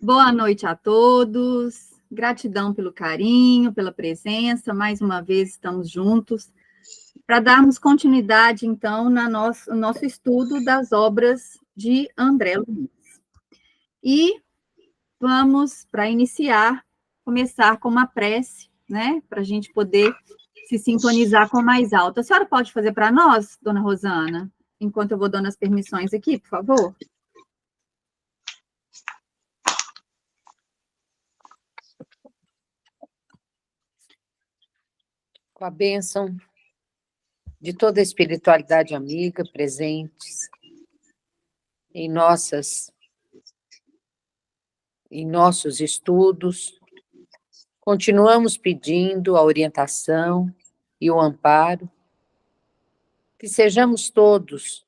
Boa noite a todos. Gratidão pelo carinho, pela presença. Mais uma vez estamos juntos para darmos continuidade, então, no nosso estudo das obras de André Luiz. E vamos, para iniciar, começar com uma prece, né? Para a gente poder se sintonizar com o mais alto. A senhora pode fazer para nós, dona Rosana, enquanto eu vou dando as permissões aqui, por favor? Com a bênção de toda a espiritualidade amiga presentes em nossos estudos, continuamos pedindo a orientação e o amparo, que sejamos todos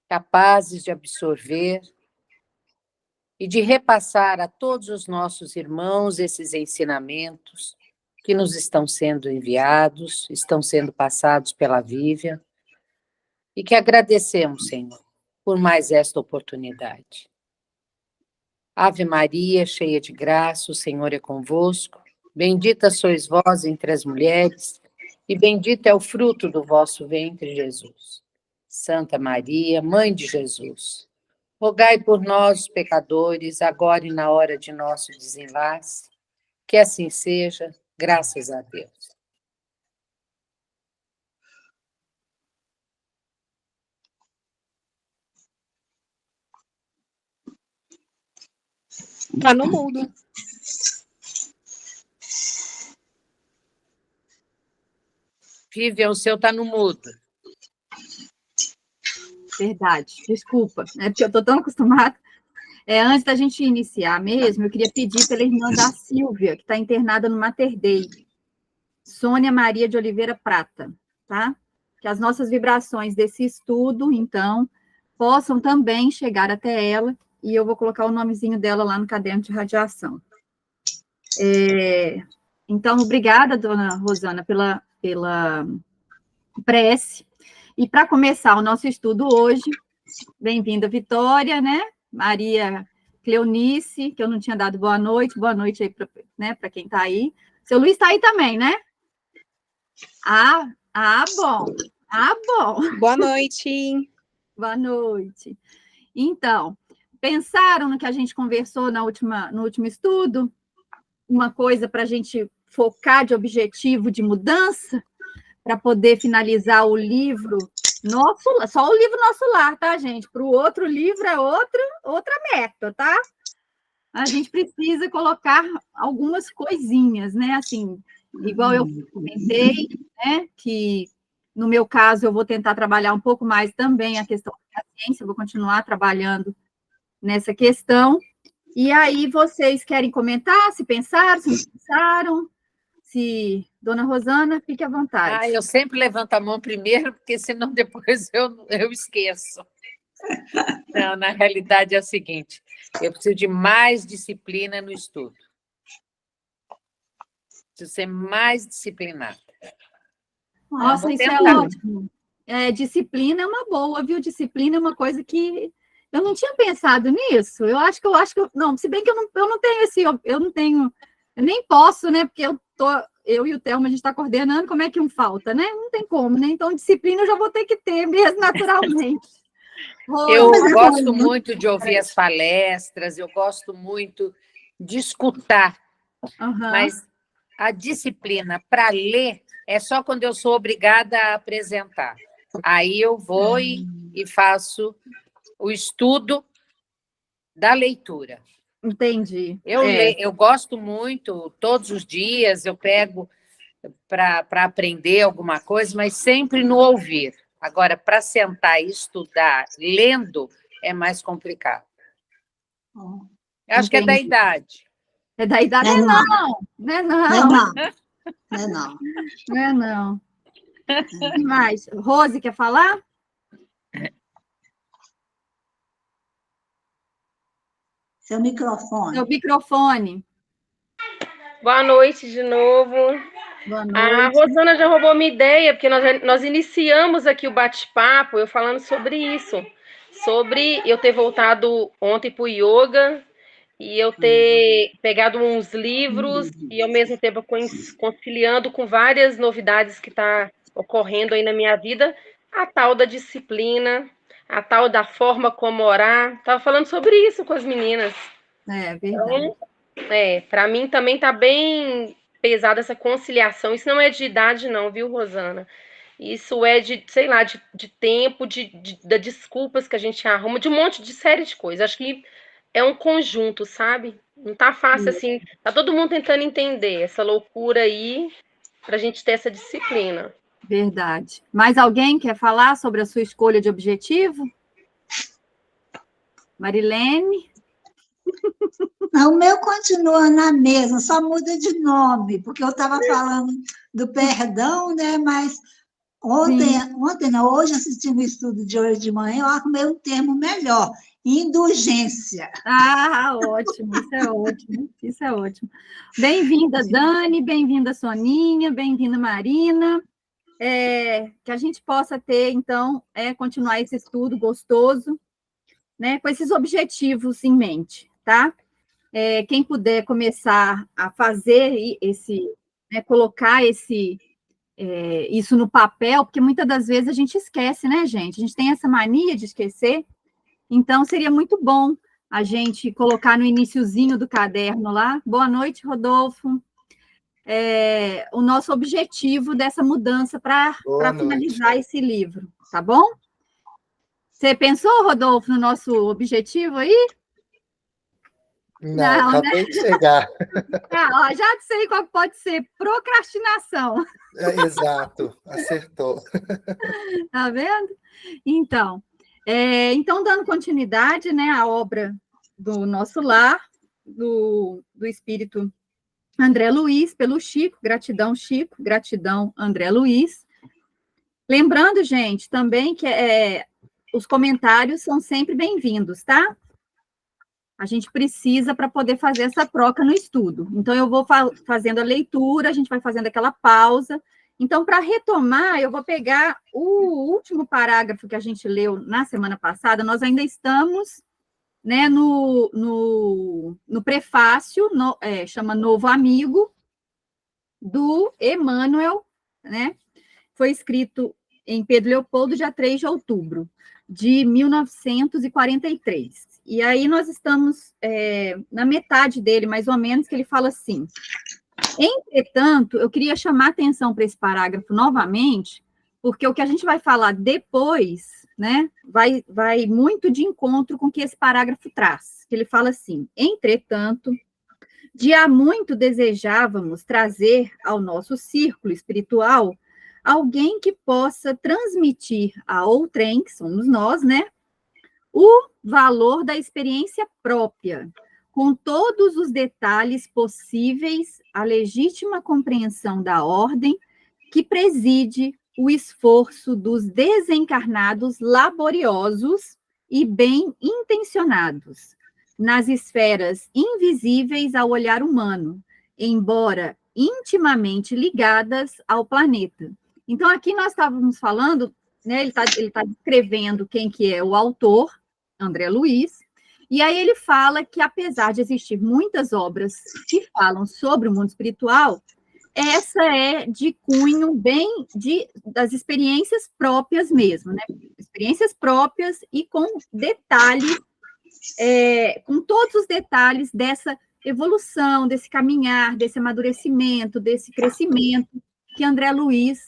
capazes de absorver e de repassar a todos os nossos irmãos esses ensinamentos que nos estão sendo enviados, estão sendo passados pela Vívia, e que agradecemos, Senhor, por mais esta oportunidade. Ave Maria, cheia de graça, o Senhor é convosco. Bendita sois vós entre as mulheres, e bendito é o fruto do vosso ventre, Jesus. Santa Maria, Mãe de Jesus, rogai por nós, os pecadores, agora e na hora de nosso desenlace. Que assim seja, graças a Deus. Tá no mudo. Vivian, o seu está no mudo. Verdade, desculpa, é porque eu estou tão acostumada. Antes da gente iniciar mesmo, eu queria pedir pela irmã da Silvia, que está internada no Mater Dei, Sônia Maria de Oliveira Prata, tá? Que as nossas vibrações desse estudo, então, possam também chegar até ela, e eu vou colocar o nomezinho dela lá no caderno de radiação. Então, obrigada, dona Rosana, pela prece. E para começar o nosso estudo hoje, bem-vinda, Vitória, né? Maria Cleonice, que eu não tinha dado boa noite aí para quem está aí. Seu Luiz está aí também, né? Bom. Boa noite. Boa noite. Então, pensaram no que a gente conversou no último estudo? Uma coisa para a gente focar de objetivo de mudança, para poder finalizar o livro só o livro Nosso Lar, tá, gente? Para o outro livro é outra meta, tá? A gente precisa colocar algumas coisinhas, né? Assim, igual eu comentei, né? Que no meu caso eu vou tentar trabalhar um pouco mais também a questão da ciência, eu vou continuar trabalhando nessa questão. E aí vocês querem comentar, se pensaram, se não pensaram? Se Dona Rosana, fique à vontade. Eu sempre levanto a mão primeiro, porque senão depois eu esqueço. Não, na realidade é o seguinte, eu preciso de mais disciplina no estudo. Preciso ser mais disciplinada. Nossa, isso é ótimo. Disciplina é uma boa, viu? Disciplina é uma coisa que eu não tinha pensado nisso. Eu acho que não, se bem que eu não tenho eu nem posso, né? Porque eu e o Thelma, a gente está coordenando, como é que tem, né? Não tem como, né? Então, disciplina eu já vou ter que ter mesmo, naturalmente. Eu gosto muito de ouvir as palestras, eu gosto muito de escutar, mas a disciplina para ler é só quando eu sou obrigada a apresentar. Aí eu vou e faço o estudo da leitura. Entendi. Eu gosto muito, todos os dias eu pego para aprender alguma coisa, mas sempre no ouvir. Agora, para sentar e estudar lendo, é mais complicado. Eu acho que é da idade. É da idade? Não. Mas, Rose, quer falar? Seu microfone. Seu microfone. Boa noite de novo. Boa noite. A Rosana já roubou minha ideia, porque nós iniciamos aqui o bate-papo, eu falando sobre isso, sobre eu ter voltado ontem para o yoga e eu ter pegado uns livros e, ao mesmo tempo, conciliando com várias novidades que tá ocorrendo aí na minha vida, a tal da disciplina, a tal da forma como orar. Tava falando sobre isso com as meninas. É verdade. Para mim também tá bem pesada essa conciliação. Isso não é de idade, não, viu, Rosana? Isso é de, sei lá, de tempo, de desculpas que a gente arruma, de um monte de série de coisas. Acho que é um conjunto, sabe? Não tá fácil assim. Tá todo mundo tentando entender essa loucura aí pra gente ter essa disciplina. Verdade. Mais alguém quer falar sobre a sua escolha de objetivo? Marilene? Não, o meu continua na mesma, só muda de nome, porque eu estava falando do perdão, né? Mas ontem não, hoje assistindo o estudo de hoje de manhã, eu arrumei um termo melhor, indulgência. Ah, ótimo, isso é ótimo, isso é ótimo. Bem-vinda, Dani, bem-vinda, Soninha, bem-vinda, Marina. Que a gente possa ter, então, continuar esse estudo gostoso, né, com esses objetivos em mente, tá? Quem puder começar a fazer colocar isso no papel, porque muitas das vezes a gente esquece, né, gente? A gente tem essa mania de esquecer, então seria muito bom a gente colocar no iniciozinho do caderno lá. Boa noite, Rodolfo. O nosso objetivo dessa mudança para finalizar esse livro, tá bom? Você pensou, Rodolfo, no nosso objetivo aí? Não, acabei de chegar. Já sei qual pode ser, procrastinação. Exato, acertou. Tá vendo? Então, dando continuidade, né, à obra do nosso lar, do espírito André Luiz, pelo Chico, gratidão, André Luiz. Lembrando, gente, também que os comentários são sempre bem-vindos, tá? A gente precisa para poder fazer essa troca no estudo. Então, eu vou fazendo a leitura, a gente vai fazendo aquela pausa. Então, para retomar, eu vou pegar o último parágrafo que a gente leu na semana passada. Nós ainda estamos, né, no prefácio, chama Novo Amigo, do Emmanuel, né? Foi escrito em Pedro Leopoldo, dia 3 de outubro de 1943. E aí nós estamos na metade dele, mais ou menos, que ele fala assim: entretanto, eu queria chamar a atenção para esse parágrafo novamente, porque o que a gente vai falar depois, né, vai muito de encontro com o que esse parágrafo traz. Ele fala assim: entretanto, de há muito desejávamos trazer ao nosso círculo espiritual alguém que possa transmitir a outrem, que somos nós, né, o valor da experiência própria, com todos os detalhes possíveis à legítima compreensão da ordem que preside o esforço dos desencarnados laboriosos e bem intencionados nas esferas invisíveis ao olhar humano, embora intimamente ligadas ao planeta. Então, aqui nós estávamos falando, né, ele tá descrevendo quem que é o autor, André Luiz, e aí ele fala que, apesar de existir muitas obras que falam sobre o mundo espiritual, essa é de cunho bem das experiências próprias mesmo, né? Experiências próprias e com detalhes, com todos os detalhes dessa evolução, desse caminhar, desse amadurecimento, desse crescimento que André Luiz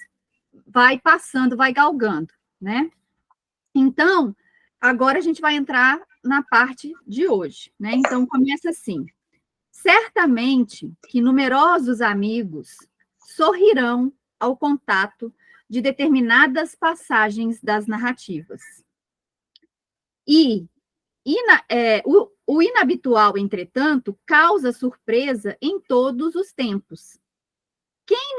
vai passando, vai galgando, né? Então, agora a gente vai entrar na parte de hoje, né? Então, começa assim: certamente que numerosos amigos sorrirão ao contato de determinadas passagens das narrativas. O inabitual, entretanto, causa surpresa em todos os tempos. Quem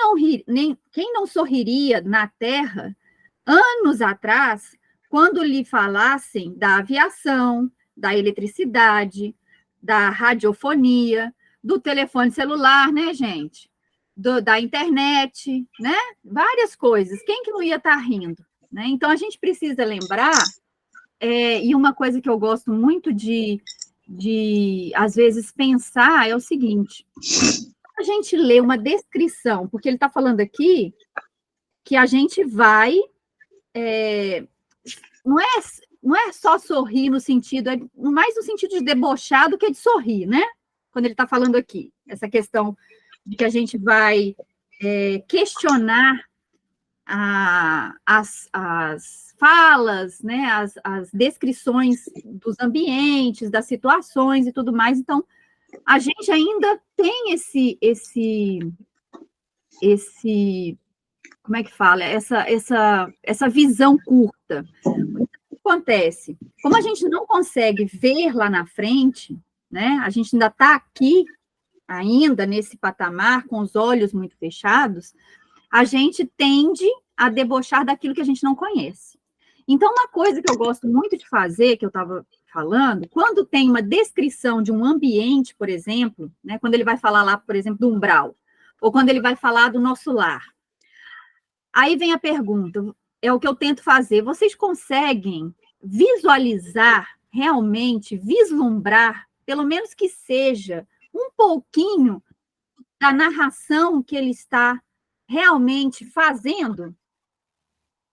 não sorriria na Terra, anos atrás, quando lhe falassem da aviação, da eletricidade, da radiofonia, do telefone celular, né, gente? Da internet, né? Várias coisas. Quem que não ia estar rindo? Né? Então, a gente precisa lembrar, e uma coisa que eu gosto muito de às vezes, pensar é o seguinte: a gente lê uma descrição, porque ele está falando aqui que a gente vai, não é só sorrir no sentido, é mais no sentido de debochar do que de sorrir, né? Quando ele está falando aqui, essa questão de que a gente vai questionar as falas, né, as descrições dos ambientes, das situações e tudo mais. Então, a gente ainda tem esse como é que fala? Essa visão curta. O que acontece? Como a gente não consegue ver lá na frente, né, a gente ainda está aqui, ainda nesse patamar, com os olhos muito fechados, a gente tende a debochar daquilo que a gente não conhece. Então, uma coisa que eu gosto muito de fazer, que eu estava falando, quando tem uma descrição de um ambiente, por exemplo, né, quando ele vai falar lá, por exemplo, do umbral, ou quando ele vai falar do nosso lar, aí vem a pergunta, é o que eu tento fazer, vocês conseguem visualizar, realmente, vislumbrar, pelo menos que seja um pouquinho da narração que ele está realmente fazendo,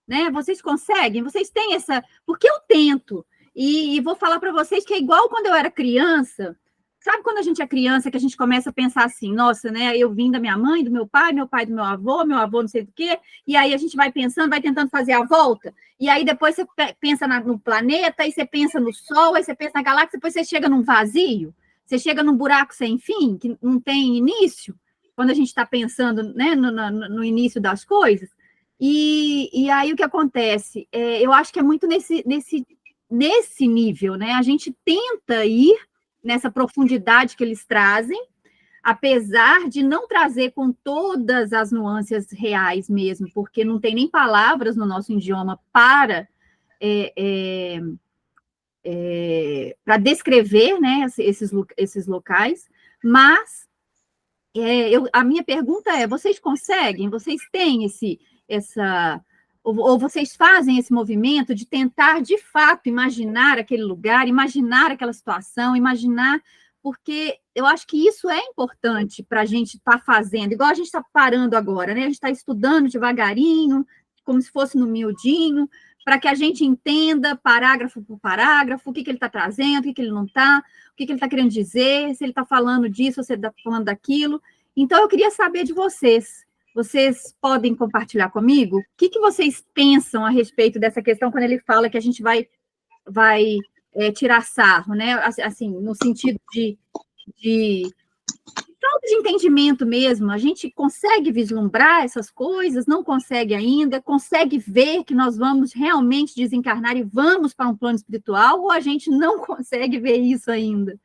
né? Vocês conseguem? Vocês têm essa... Porque eu tento, e vou falar para vocês que é igual quando eu era criança. Sabe quando a gente é criança, que a gente começa a pensar assim, nossa, né? Eu vim da minha mãe, do meu pai do meu avô não sei do quê, e aí a gente vai pensando, vai tentando fazer a volta, e aí depois você pensa no planeta, aí você pensa no Sol, aí você pensa na galáxia, depois você chega num vazio, você chega num buraco sem fim, que não tem início, quando a gente está pensando, né, no início das coisas. E aí o que acontece? Eu acho que é muito nesse nível, né? A gente tenta ir nessa profundidade que eles trazem, apesar de não trazer com todas as nuances reais mesmo, porque não tem nem palavras no nosso idioma para descrever, né, esses locais, mas a minha pergunta é, vocês conseguem, vocês têm ou vocês fazem esse movimento de tentar, de fato, imaginar aquele lugar, imaginar aquela situação, imaginar, porque eu acho que isso é importante para a gente estar fazendo, igual a gente está parando agora, né? A gente está estudando devagarinho, como se fosse no miudinho, para que a gente entenda, parágrafo por parágrafo, o que ele está trazendo, o que ele não está, o que ele está querendo dizer, se ele está falando disso, ou se ele está falando daquilo. Então, eu queria saber de vocês. Vocês podem compartilhar comigo? O que vocês pensam a respeito dessa questão quando ele fala que a gente vai tirar sarro, né? Assim, no sentido de falta de entendimento mesmo. A gente consegue vislumbrar essas coisas? Não consegue ainda? Consegue ver que nós vamos realmente desencarnar e vamos para um plano espiritual? Ou a gente não consegue ver isso ainda?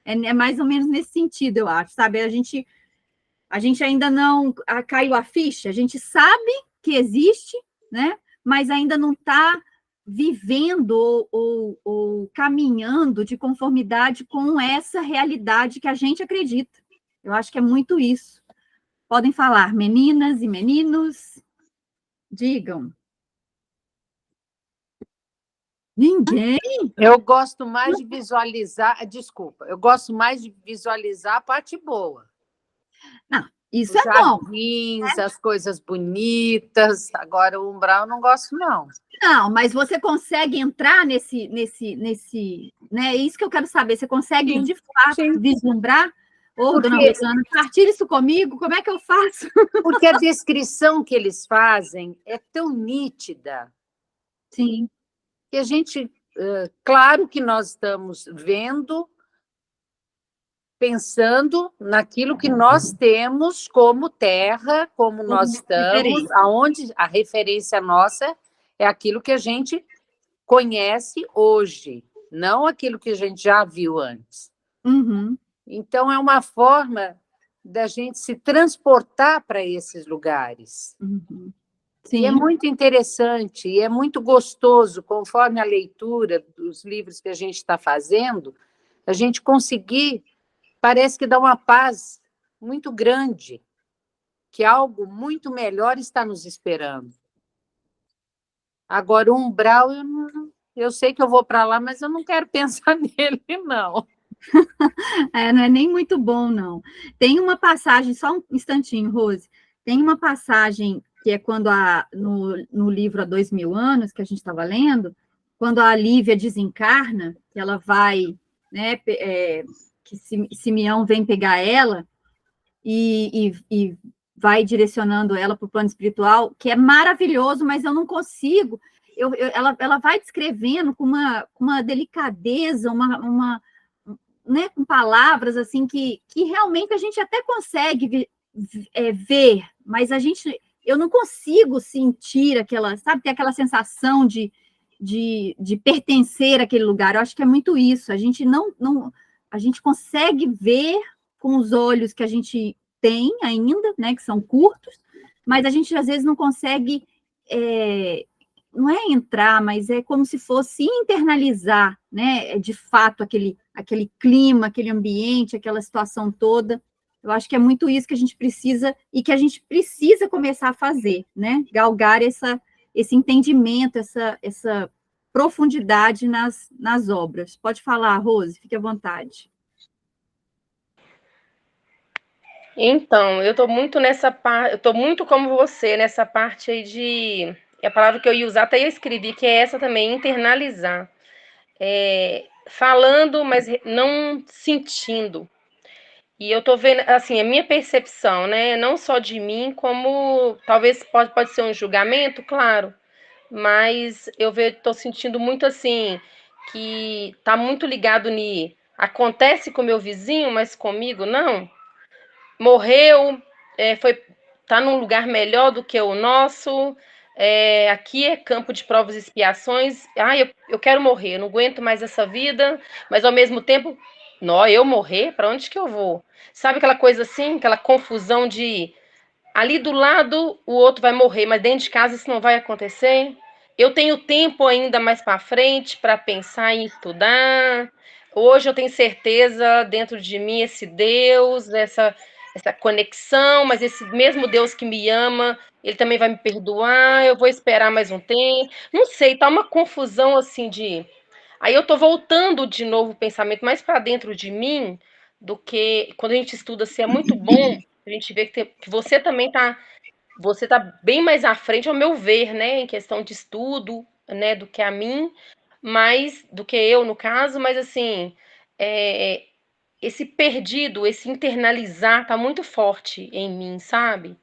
É mais ou menos nesse sentido, eu acho, sabe? A gente ainda não caiu a ficha, a gente sabe que existe, né? Mas ainda não está vivendo ou caminhando de conformidade com essa realidade que a gente acredita. Eu acho que é muito isso. Podem falar, meninas e meninos, digam. Ninguém? Eu gosto mais de visualizar, desculpa, eu gosto mais de visualizar a parte boa. Não, isso os é bom. Jardins, as coisas bonitas. Agora, o umbral eu não gosto, não. Não, mas você consegue entrar nesse, né? É isso que eu quero saber. Você consegue, sim, de fato, sim, vislumbrar? Ô, dona Rosana, partilhe isso comigo, como é que eu faço? Porque a descrição que eles fazem é tão nítida. Sim. Que a gente, claro que nós estamos vendo, pensando naquilo que nós temos como terra, como nós estamos, aonde a referência nossa é aquilo que a gente conhece hoje, não aquilo que a gente já viu antes. Uhum. Então, é uma forma da gente se transportar para esses lugares. Uhum. Sim. E é muito interessante, e é muito gostoso, conforme a leitura dos livros que a gente está fazendo, a gente conseguir, parece que dá uma paz muito grande, que algo muito melhor está nos esperando. Agora, o umbral, eu sei que eu vou para lá, mas eu não quero pensar nele, não. Não é nem muito bom, não. Tem uma passagem, só um instantinho, Rose. Tem uma passagem que é quando no livro Há 2000 Anos, que a gente estava lendo, quando a Lívia desencarna, que ela vai, né, que Simeão vem pegar ela e vai direcionando ela para o plano espiritual, que é maravilhoso, mas eu não consigo. Ela vai descrevendo com uma delicadeza, né, com palavras assim que realmente a gente até consegue ver, mas eu não consigo sentir sabe, ter aquela sensação de pertencer àquele lugar. Eu acho que é muito isso. A gente a gente consegue ver com os olhos que a gente tem ainda, né, que são curtos, mas a gente às vezes não consegue, não é entrar, mas é como se fosse internalizar, né, de fato, aquele clima, aquele ambiente, aquela situação toda. Eu acho que é muito isso que a gente precisa, e que a gente precisa começar a fazer, né, galgar esse entendimento, essa profundidade nas obras. Pode falar, Rose, fique à vontade. Então, eu estou muito nessa parte, eu estou muito como você, nessa parte aí de. É a palavra que eu ia usar, até eu escrevi, que é essa também, internalizar. Falando, mas não sentindo. E eu estou vendo, assim, a minha percepção, né? Não só de mim, como talvez pode ser um julgamento, claro. Mas eu estou sentindo muito assim, que tá muito ligado acontece com o meu vizinho, mas comigo não. Morreu, tá num lugar melhor do que o nosso. Aqui é campo de provas e expiações. Eu quero morrer, eu não aguento mais essa vida, mas ao mesmo tempo, não, eu morrer, para onde que eu vou? Sabe aquela coisa assim, aquela confusão de ali do lado o outro vai morrer, mas dentro de casa isso não vai acontecer. Eu tenho tempo ainda mais para frente para pensar em estudar. Hoje eu tenho certeza dentro de mim esse Deus, essa conexão, mas esse mesmo Deus que me ama, ele também vai me perdoar. Eu vou esperar mais um tempo. Não sei, tá uma confusão assim de. Aí eu tô voltando de novo o pensamento mais para dentro de mim do que quando a gente estuda, assim, é muito bom a gente ver que você também tá bem mais à frente, ao meu ver, né, em questão de estudo, né, do que a mim, mais do que eu, no caso, mas assim, é, esse perdido, esse internalizar tá muito forte em mim, sabe?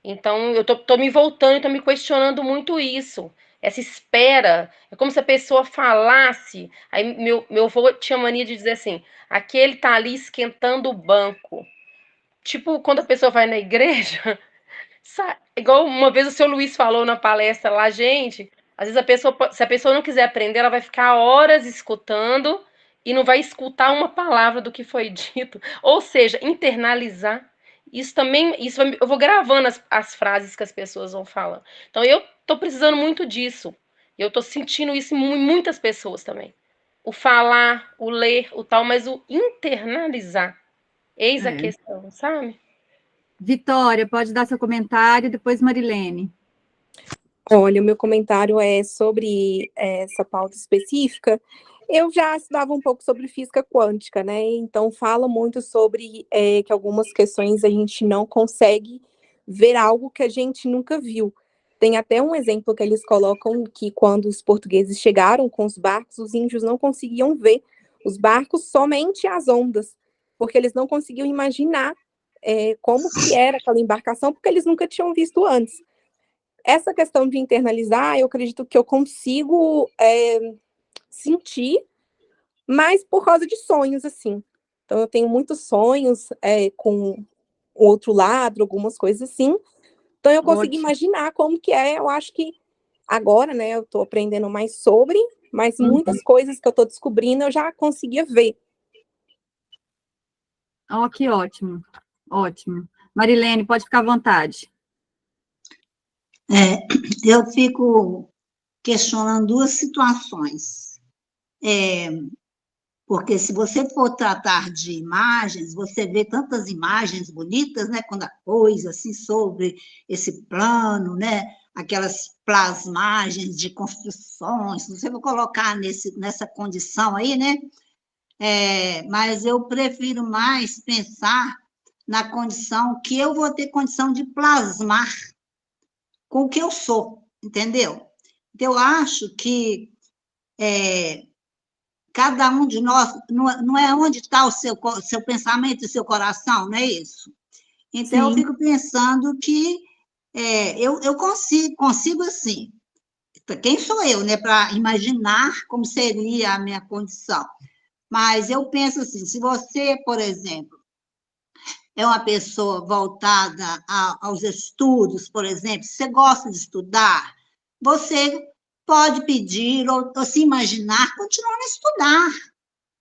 Então, eu tô me voltando, tô me questionando muito isso. Essa espera. É como se a pessoa falasse. Aí, meu avô tinha mania de dizer assim: aquele tá ali esquentando o banco. Tipo, quando a pessoa vai na igreja, igual uma vez o seu Luiz falou na palestra lá, gente. Às vezes se a pessoa não quiser aprender, ela vai ficar horas escutando e não vai escutar uma palavra do que foi dito. Ou seja, internalizar. Isso também, eu vou gravando as frases que as pessoas vão falando. Então eu tô precisando muito disso. Eu tô sentindo isso em muitas pessoas também. O falar, o ler, o tal, mas o internalizar. Eis a questão, sabe? Vitória, pode dar seu comentário, depois Marilene. Olha, o meu comentário é sobre essa pauta específica. Eu já estudava um pouco sobre física quântica, né? Então, fala muito sobre que algumas questões a gente não consegue ver algo que a gente nunca viu. Tem até um exemplo que eles colocam que quando os portugueses chegaram com os barcos, os índios não conseguiam ver os barcos, somente as ondas, porque eles não conseguiam imaginar como que era aquela embarcação, porque eles nunca tinham visto antes. Essa questão de internalizar, eu acredito que eu consigo sentir, mas por causa de sonhos, assim. Então, eu tenho muitos sonhos com o outro lado, algumas coisas assim. Então, eu consigo imaginar como que é. Eu acho que agora, né, eu estou aprendendo mais sobre, mas muitas coisas que eu estou descobrindo, eu já conseguia ver. Oh, que ótimo. Ótimo. Marilene, pode ficar à vontade. Eu fico questionando duas situações. Porque se você for tratar de imagens, você vê tantas imagens bonitas, né? Quando a coisa assim sobre esse plano, né? Aquelas plasmagens de construções, se você for colocar nessa condição aí, né? mas eu prefiro mais pensar na condição que eu vou ter condição de plasmar com o que eu sou, entendeu? Então, eu acho que cada um de nós, não é onde está o seu pensamento e o seu coração, não é isso? Então, eu fico pensando que eu consigo assim, quem sou eu, né, para imaginar como seria a minha condição. Mas eu penso assim, se você, por exemplo, é uma pessoa voltada aos estudos, por exemplo, se você gosta de estudar, você pode pedir ou se imaginar continuando a estudar.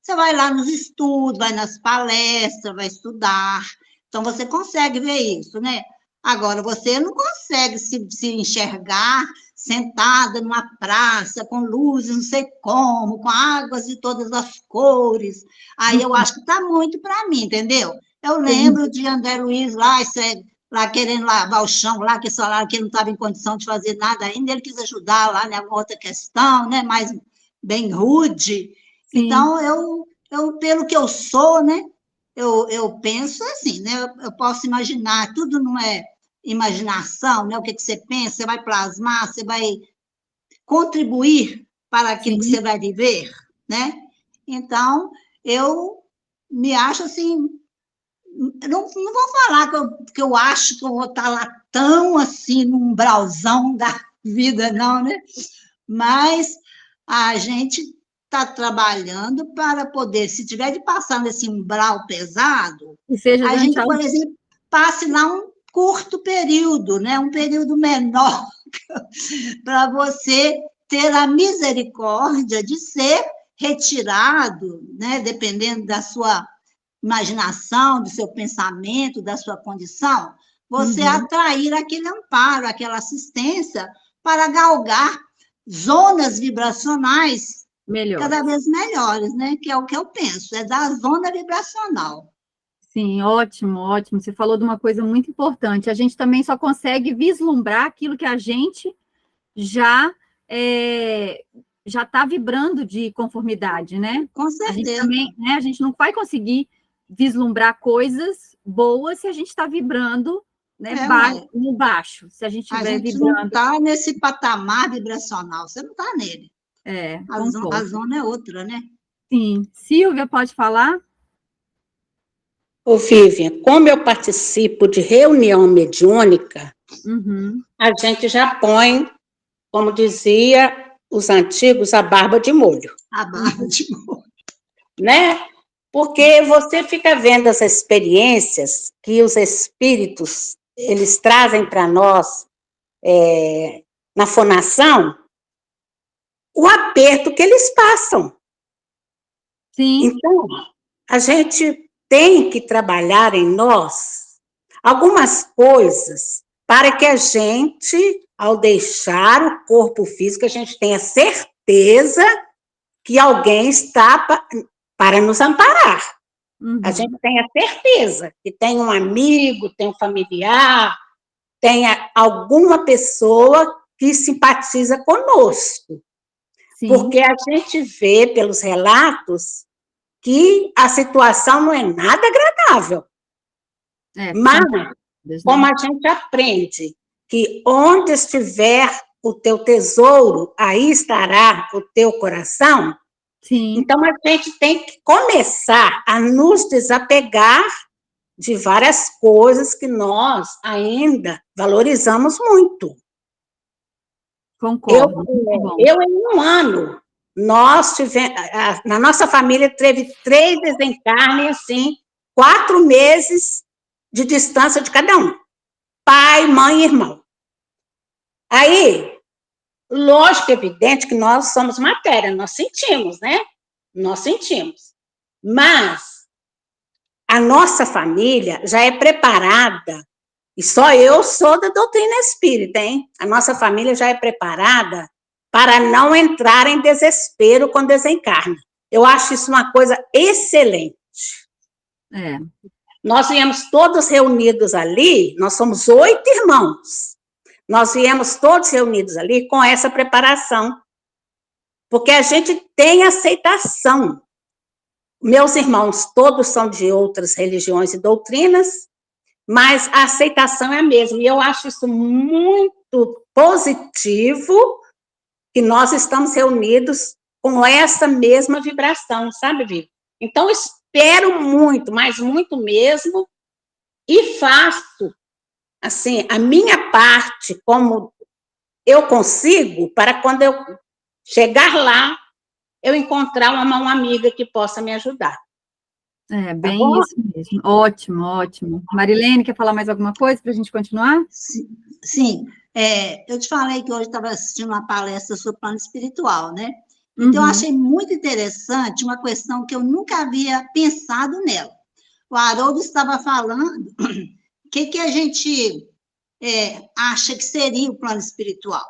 Você vai lá nos estudos, vai nas palestras, vai estudar. Então, você consegue ver isso, né? Agora, você não consegue se enxergar sentada numa praça, com luzes, não sei como, com águas de todas as cores. Aí eu acho que está muito para mim, entendeu? Eu lembro de André Luiz lá querendo lavar o chão, lá que falaram que ele não estava em condição de fazer nada ainda, ele quis ajudar lá, né, uma outra questão, né, mais bem rude. Sim. Então, eu, pelo que eu sou, né, eu penso assim, né, eu posso imaginar, tudo não é imaginação, né, o que você pensa, você vai plasmar, você vai contribuir para aquilo que você vai viver, né? Então, eu me acho assim, não vou falar que eu acho que eu vou estar lá tão assim, num umbralzão da vida, não, né? Mas a gente está trabalhando para poder, se tiver de passar nesse umbral pesado, a gente, por exemplo, passe lá um curto período, né? Um período menor, para você ter a misericórdia de ser retirado, né? Dependendo da sua imaginação, do seu pensamento, da sua condição, você atrair aquele amparo, aquela assistência para galgar zonas vibracionais cada vez melhores, né? Que é o que eu penso, é da zona vibracional. Sim, ótimo, ótimo. Você falou de uma coisa muito importante. A gente também só consegue vislumbrar aquilo que a gente já está vibrando de conformidade, né? Com certeza. A gente não vai conseguir vislumbrar coisas boas se a gente está vibrando, né, no baixo. Se a gente estiver vibrando... não está nesse patamar vibracional, você não está nele. A zona é outra, né? Sim. Silvia, pode falar? Ô, Vivian, como eu participo de reunião mediúnica, a gente já põe, como dizia os antigos, a barba de molho. A barba de molho. Né? Porque você fica vendo as experiências que os espíritos, eles trazem para nós na fonação, o aperto que eles passam. Sim. Então, a gente tem que trabalhar em nós algumas coisas para que a gente, ao deixar o corpo físico, a gente tenha certeza que alguém está para nos amparar. A gente tenha certeza que tem um amigo, tem um familiar, tem alguma pessoa que simpatiza conosco. Sim. Porque a gente vê pelos relatos que a situação não é nada agradável. Mas, como a gente aprende que onde estiver o teu tesouro, aí estará o teu coração. Sim. Então, a gente tem que começar a nos desapegar de várias coisas que nós ainda valorizamos muito. Concordo. Eu em um ano, na nossa família teve 3 desencarnes, assim, 4 meses de distância de cada um. Pai, mãe e irmão. Aí, lógico, evidente que nós somos matéria, nós sentimos, né? Nós sentimos. Mas a nossa família já é preparada, e só eu sou da doutrina espírita, hein? A nossa família já é preparada para não entrar em desespero quando desencarna. Eu acho isso uma coisa excelente. Nós viemos todos reunidos ali, nós somos 8 irmãos. Nós viemos todos reunidos ali com essa preparação. Porque a gente tem aceitação Meus irmãos todos são de outras religiões e doutrinas, mas a aceitação é a mesma. E eu acho isso muito positivo, que nós estamos reunidos com essa mesma vibração, sabe, Vivi? Então, espero muito, mas muito mesmo, e faço, assim, a minha parte, como eu consigo, para quando eu chegar lá, eu encontrar uma mão amiga que possa me ajudar. É, bem isso mesmo. Ótimo, ótimo. Marilene, quer falar mais alguma coisa para a gente continuar? Sim. Eu te falei que hoje estava assistindo uma palestra sobre plano espiritual, né? Então, eu achei muito interessante uma questão que eu nunca havia pensado nela. O Haroldo estava falando o que a gente acha que seria o plano espiritual.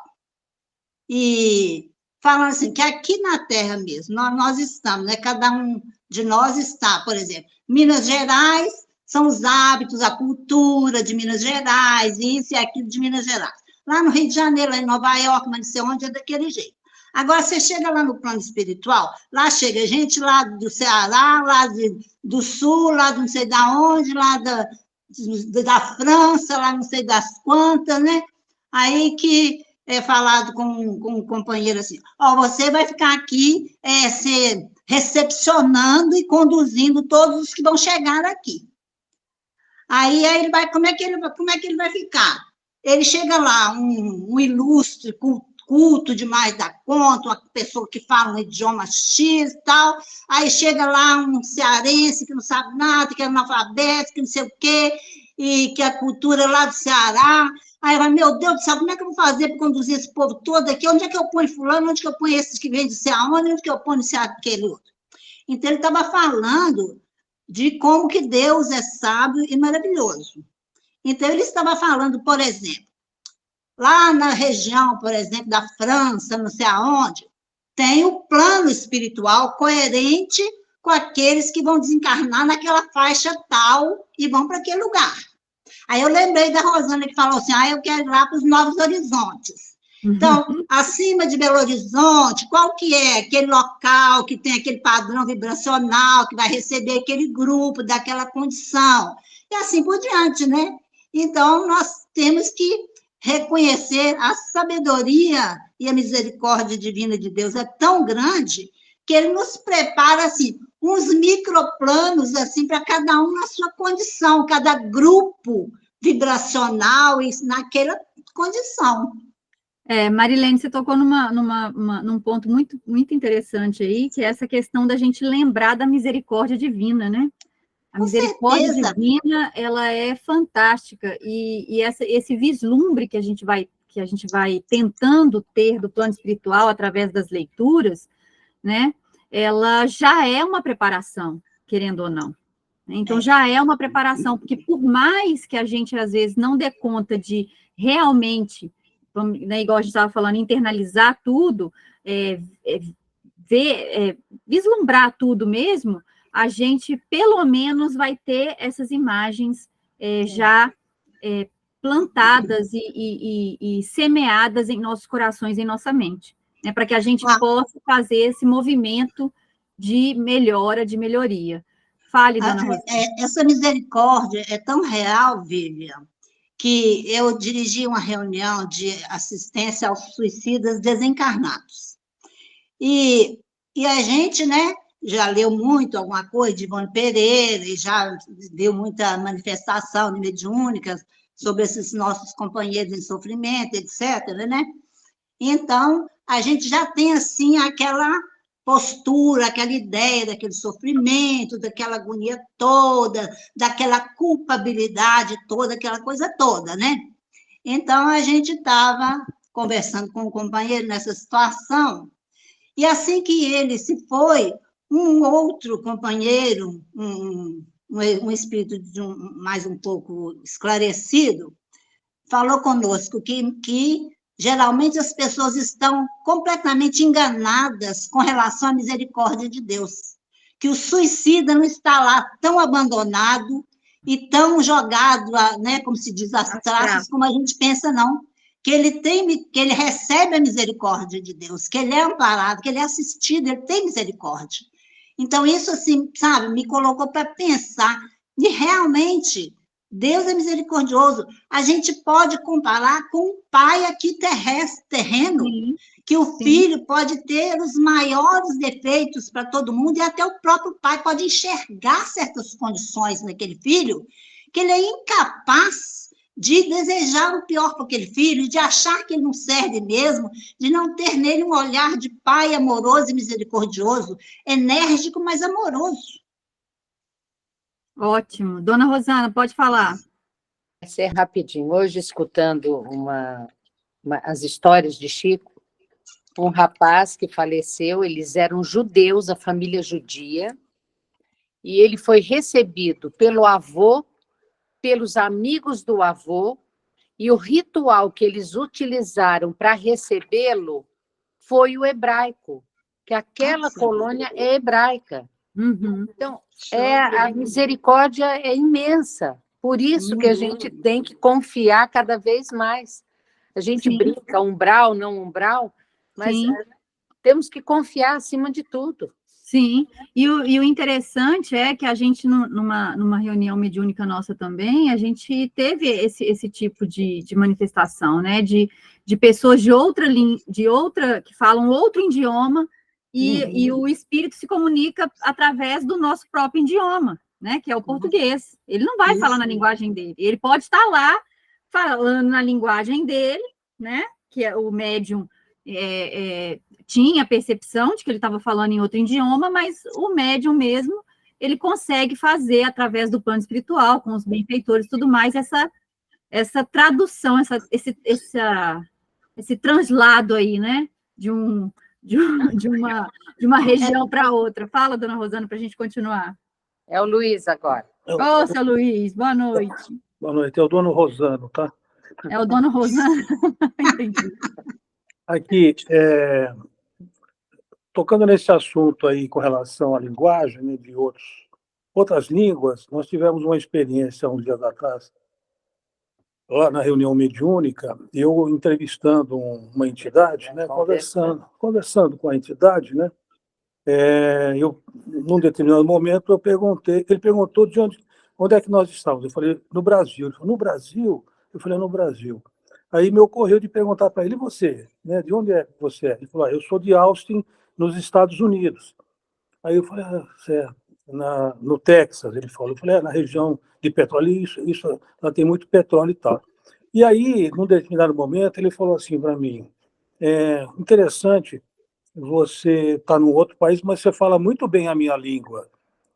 E falando assim, que aqui na Terra mesmo, nós estamos, né? Cada um de nós está, por exemplo, Minas Gerais são os hábitos, a cultura de Minas Gerais, isso e aquilo de Minas Gerais. Lá no Rio de Janeiro, lá em Nova York, mas não sei onde, é daquele jeito. Agora, você chega lá no plano espiritual, lá chega gente lá do Ceará, lá do Sul, lá de não sei da onde, lá da França, lá não sei das quantas, né? Aí que é falado com um companheiro assim, você vai ficar aqui se recepcionando e conduzindo todos os que vão chegar aqui. Aí ele vai, como é que ele vai ficar? Ele chega lá, um ilustre, culto demais da conta, uma pessoa que fala um idioma X e tal, aí chega lá um cearense que não sabe nada, que é analfabeto, que não sei o quê, e que a cultura lá do Ceará. Aí vai, meu Deus do céu, como é que eu vou fazer para conduzir esse povo todo aqui? Onde é que eu ponho fulano? Onde é que eu ponho esses que vêm de ser aonde? Onde é que eu ponho aquele outro? Então, ele estava falando de como que Deus é sábio e maravilhoso. Então, ele estava falando, por exemplo, lá na região, por exemplo, da França, não sei aonde, tem o plano espiritual coerente com aqueles que vão desencarnar naquela faixa tal e vão para aquele lugar. Aí eu lembrei da Rosana que falou assim, eu quero ir lá para os Novos Horizontes. Então, acima de Belo Horizonte, qual que é aquele local que tem aquele padrão vibracional, que vai receber aquele grupo, daquela condição, e assim por diante, né? Então, nós temos que reconhecer a sabedoria e a misericórdia divina de Deus é tão grande que ele nos prepara, assim, uns microplanos, assim, para cada um na sua condição, cada grupo vibracional e naquela condição. Marilene, você tocou num ponto muito, muito interessante aí, que é essa questão da gente lembrar da misericórdia divina, né? A misericórdia divina, ela é fantástica, e esse vislumbre que a gente vai tentando ter do plano espiritual através das leituras, né? Ela já é uma preparação, querendo ou não. Então, já é uma preparação, porque por mais que a gente, às vezes, não dê conta de realmente, né, igual a gente estava falando, internalizar tudo, vislumbrar tudo mesmo, a gente, pelo menos, vai ter essas imagens já plantadas e semeadas em nossos corações, em nossa mente, né, para que a gente possa fazer esse movimento de melhora, de melhoria. Fale, dona Rosana. Essa misericórdia é tão real, Vivian, que eu dirigi uma reunião de assistência aos suicidas desencarnados. E a gente, né, já leu muito alguma coisa de Ivone Pereira, e já deu muita manifestação de mediúnicas sobre esses nossos companheiros em sofrimento, etc., né? Então, a gente já tem, assim, aquela postura, aquela ideia daquele sofrimento, daquela agonia toda, daquela culpabilidade toda, aquela coisa toda, né? Então, a gente estava conversando com um companheiro nessa situação, e assim que ele se foi, um outro companheiro, um espírito mais um pouco esclarecido, falou conosco que geralmente as pessoas estão completamente enganadas com relação à misericórdia de Deus, que o suicida não está lá tão abandonado e tão jogado, né, como se diz, às traças, como a gente pensa, não. Que ele recebe a misericórdia de Deus, que ele é amparado, que ele é assistido, ele tem misericórdia. Então, isso, assim, sabe, me colocou para pensar e realmente Deus é misericordioso. A gente pode comparar com um pai aqui terreno, Sim, que o sim. filho pode ter os maiores defeitos para todo mundo, e até o próprio pai pode enxergar certas condições naquele filho, que ele é incapaz de desejar o pior para aquele filho, de achar que ele não serve mesmo, de não ter nele um olhar de pai amoroso e misericordioso, enérgico, mas amoroso. Ótimo. Dona Rosana, pode falar. Vai ser rapidinho. Hoje, escutando as histórias de Chico, um rapaz que faleceu, eles eram judeus, a família judia, e ele foi recebido pelo avô, pelos amigos do avô, e o ritual que eles utilizaram para recebê-lo foi o hebraico, que aquela colônia é hebraica. Uhum. Então, a misericórdia é imensa. Por isso que a gente tem que confiar cada vez mais. A gente Sim. brinca, umbral, não umbral, mas Sim. temos que confiar acima de tudo. Sim, e o interessante é que a gente, numa reunião mediúnica nossa também, a gente teve esse tipo de manifestação, né, de pessoas de outra, que falam outro idioma, e o espírito se comunica através do nosso próprio idioma, né, que é o português. Ele não vai falar na linguagem dele, ele pode estar lá falando na linguagem dele, né, que é o médium tinha a percepção de que ele estava falando em outro idioma, mas o médium mesmo, ele consegue fazer, através do plano espiritual, com os benfeitores e tudo mais, essa tradução, esse translado aí, né, de uma região para outra. Fala, dona Rosana, para a gente continuar. É o Luiz agora. Ô, seu Luiz, boa noite. Boa noite, é o dono Rosano, tá? É o dono Rosana? Entendi. Aqui, tocando nesse assunto aí com relação à linguagem, né, de outras línguas, nós tivemos uma experiência uns dias atrás, lá na reunião mediúnica, eu entrevistando uma entidade, né, conversando com a entidade, né, num determinado momento, ele perguntou de onde é que nós estávamos. Eu falei, no Brasil. Ele falou, no Brasil? Eu falei, no Brasil. Aí me ocorreu de perguntar para ele, e você? Né, de onde é que você é? Ele falou, eu sou de Austin, nos Estados Unidos. Aí eu falei, certo, no Texas, ele falou. Eu falei, na região de petróleo, isso, lá tem muito petróleo e tal. E aí, num determinado momento, ele falou assim para mim, interessante, você está num outro país, mas você fala muito bem a minha língua.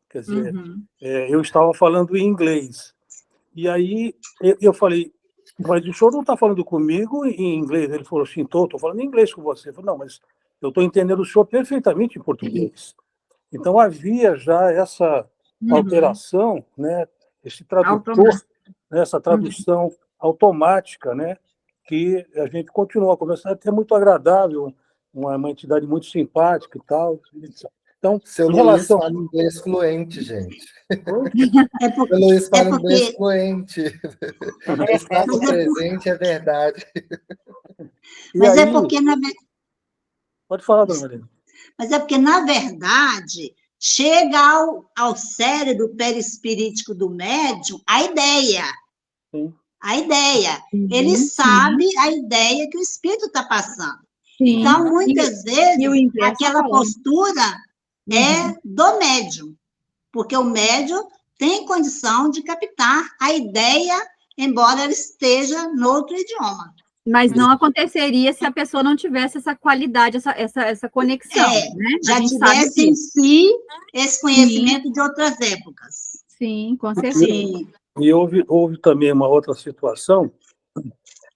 Quer dizer, eu estava falando em inglês. E aí eu falei, mas o senhor não está falando comigo em inglês? Ele falou assim, estou falando em inglês com você. Eu falei, não, mas eu estou entendendo o senhor perfeitamente em português. Então havia já essa alteração, né, esse tradutor, essa tradução automática, né, que a gente continua conversando, é muito agradável, uma entidade muito simpática e tal. Então, seu Luiz fala inglês fluente, gente. Seu Luiz fala inglês fluente. Está presente, é verdade. Mas é porque, Pode falar, dona Marina. Mas é porque, na verdade, chega ao cérebro perispirítico do médium a ideia. Sim. A ideia. Ele sabe a ideia que o espírito está passando. Sim. Então, muitas vezes, aquela postura é do médium, porque o médium tem condição de captar a ideia, embora ela esteja no outro idioma. Mas não aconteceria se a pessoa não tivesse essa qualidade, essa conexão, né? Já tivesse em si esse conhecimento de outras épocas. Sim, com certeza. E houve também uma outra situação,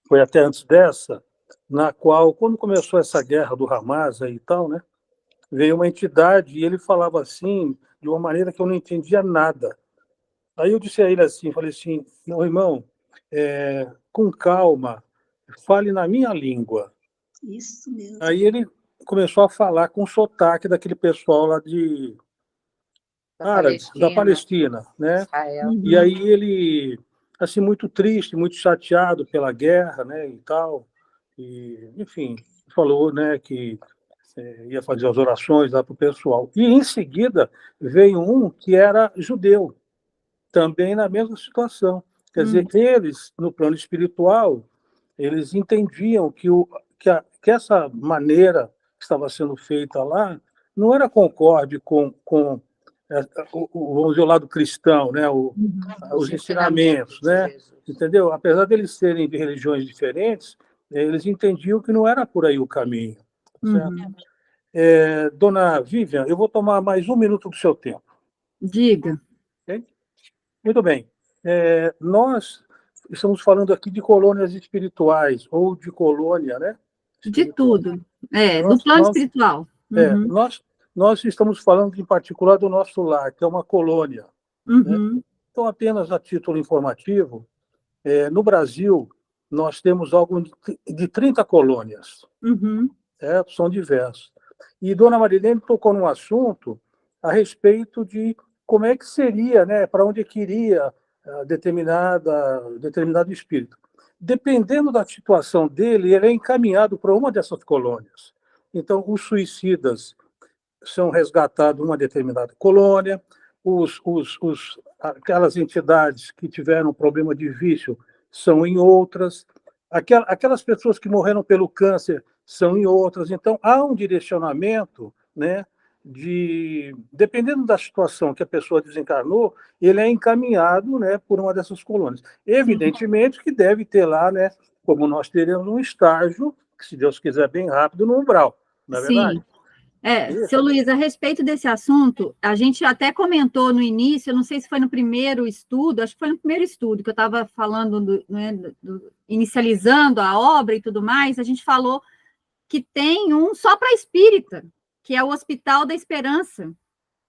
foi até antes dessa, na qual, quando começou essa guerra do Hamas aí e tal, né, veio uma entidade e ele falava assim, de uma maneira que eu não entendia nada. Aí eu disse a ele assim, falei assim, meu irmão, com calma, fale na minha língua. Isso mesmo. Aí ele começou a falar com sotaque daquele pessoal lá da Palestina, né? E aí ele, assim, muito triste, muito chateado pela guerra, né, e tal, e, enfim, falou, né, que ia fazer as orações lá para o pessoal. E, em seguida, veio um que era judeu, também na mesma situação. Quer dizer, eles, no plano espiritual, eles entendiam que essa maneira que estava sendo feita lá não era concorde com vamos dizer, o lado cristão, né? Os ensinamentos, né? Entendeu? Apesar de eles serem de religiões diferentes, eles entendiam que não era por aí o caminho. Certo? Dona Vivian, eu vou tomar mais 1 minuto do seu tempo. Diga. Okay? Muito bem. Nós estamos falando aqui de colônias espirituais, ou de colônia, né? De tudo. Do plano espiritual. Nós estamos falando, em particular, do nosso lar, que é uma colônia. Né? Então, apenas a título informativo, no Brasil, nós temos algo de 30 colônias. São diversas. E Dona Marilene tocou num assunto a respeito de como é que seria, né, para onde queria determinado espírito. Dependendo da situação dele, ele é encaminhado para uma dessas colônias. Então, os suicidas são resgatados em uma determinada colônia, aquelas entidades que tiveram problema de vício são em outras, aquelas pessoas que morreram pelo câncer são em outras. Então, há um direcionamento, né, dependendo da situação que a pessoa desencarnou, ele é encaminhado, né, por uma dessas colônias. Evidentemente que deve ter lá, né, como nós teremos um estágio, que, se Deus quiser, bem rápido, no umbral, não é verdade? Seu Luiz, a respeito desse assunto, a gente até comentou no início, eu não sei se foi no primeiro estudo, acho que foi no primeiro estudo que eu estava falando, inicializando a obra e tudo mais, a gente falou que tem um só para espírita, que é o Hospital da Esperança.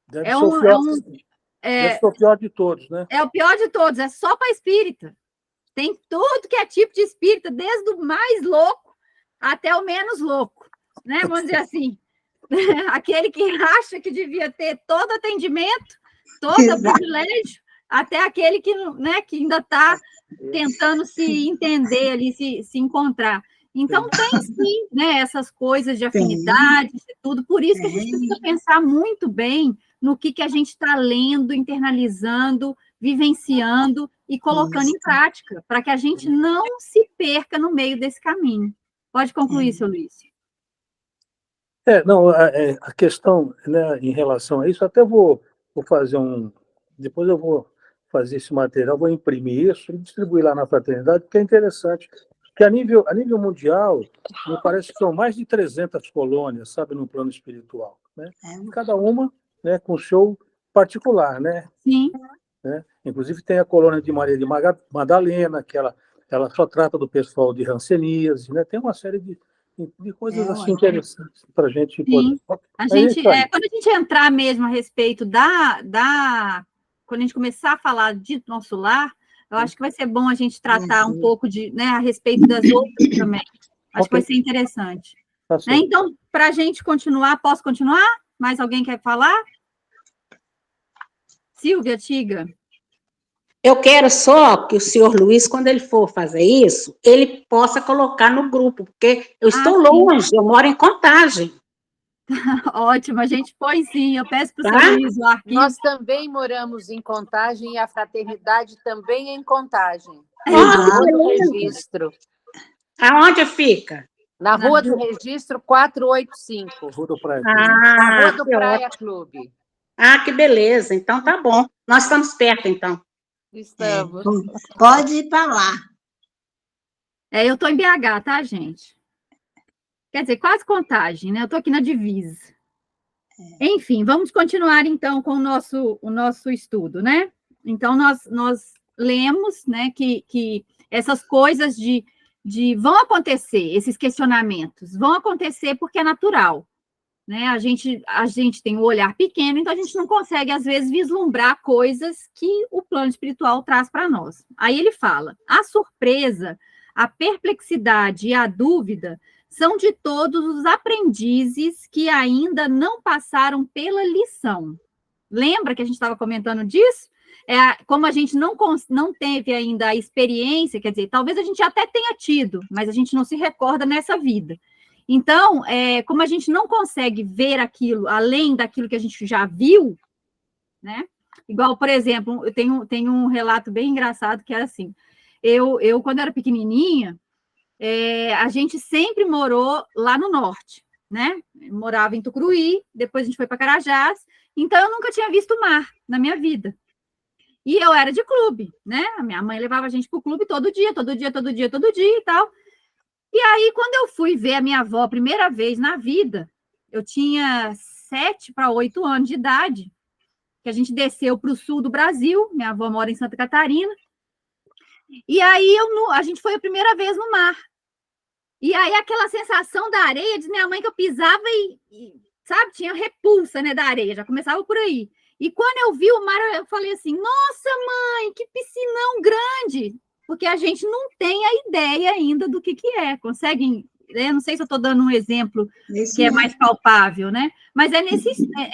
Deve ser o pior de todos, né? É o pior de todos, é só para espírita. Tem tudo que é tipo de espírita, desde o mais louco até o menos louco, né? Vamos dizer assim. Aquele que acha que devia ter todo atendimento, todo privilégio, até aquele que, né, que ainda está tentando se entender ali, se encontrar. Então, tem sim, né, essas coisas de afinidade, de tudo, por isso que a gente precisa pensar muito bem no que a gente está lendo, internalizando, vivenciando e colocando em prática, para que a gente não se perca no meio desse caminho. Pode concluir, seu Luiz. A questão, né, em relação a isso, até vou fazer depois eu vou fazer esse material, vou imprimir isso e distribuir lá na fraternidade, porque é interessante, porque a nível mundial, me parece que são mais de 300 colônias, sabe, no plano espiritual, né? Cada uma, né, com o seu particular, né? Sim. Né? Inclusive tem a colônia de Maria de Madalena, que ela só trata do pessoal de hanseníase, né? Tem uma série de coisas assim interessantes para a gente poder. Quando a gente entrar mesmo a respeito quando a gente começar a falar de nosso lar, eu acho que vai ser bom a gente tratar um pouco a respeito das outras também. Acho que vai ser interessante. Né? Então, para a gente continuar, posso continuar? Mais alguém quer falar? Silvia, Tiga. Eu quero só que o senhor Luiz, quando ele for fazer isso, ele possa colocar no grupo, porque eu estou longe, eu moro em Contagem. Ótimo, a gente põe sim, eu peço para o seu Luiz o arquivo. Nós também moramos em Contagem e a fraternidade também é em Contagem. No registro. Aonde fica? Na Rua do Registro 485. Rua do Praia Clube. Na Rua do Praia Clube. Que beleza, então tá bom. Nós estamos perto, então. Estamos. Pode ir para lá. Eu estou em BH, tá, gente? Quer dizer, quase Contagem, né? Eu estou aqui na divisa. Enfim, vamos continuar, então, com o nosso estudo, né? Então, nós lemos, né, que essas coisas vão acontecer, esses questionamentos, vão acontecer porque é natural. Né? A gente tem um olhar pequeno, então a gente não consegue, às vezes, vislumbrar coisas que o plano espiritual traz para nós. Aí ele fala, a surpresa, a perplexidade e a dúvida são de todos os aprendizes que ainda não passaram pela lição. Lembra que a gente estava comentando disso? Como a gente não teve ainda a experiência, quer dizer, talvez a gente até tenha tido, mas a gente não se recorda nessa vida. Então, como a gente não consegue ver aquilo além daquilo que a gente já viu, né? Igual, por exemplo, eu tenho um relato bem engraçado que é assim, eu quando era pequenininha, a gente sempre morou lá no norte, né? Eu morava em Tucuruí, depois a gente foi para Carajás, então eu nunca tinha visto mar na minha vida. E eu era de clube, né? A minha mãe levava a gente para o clube todo dia e tal. E aí, quando eu fui ver a minha avó a primeira vez na vida, eu tinha 7 para 8 anos de idade, que a gente desceu para o sul do Brasil, minha avó mora em Santa Catarina, e aí a gente foi a primeira vez no mar. E aí aquela sensação da areia, diz minha mãe que eu pisava sabe, tinha repulsa, né, da areia, já começava por aí. E quando eu vi o mar, eu falei assim, nossa, mãe, que piscinão grande! Porque a gente não tem a ideia ainda do que é. Conseguem, né? Não sei se eu estou dando um exemplo que é mais palpável, né? Mas é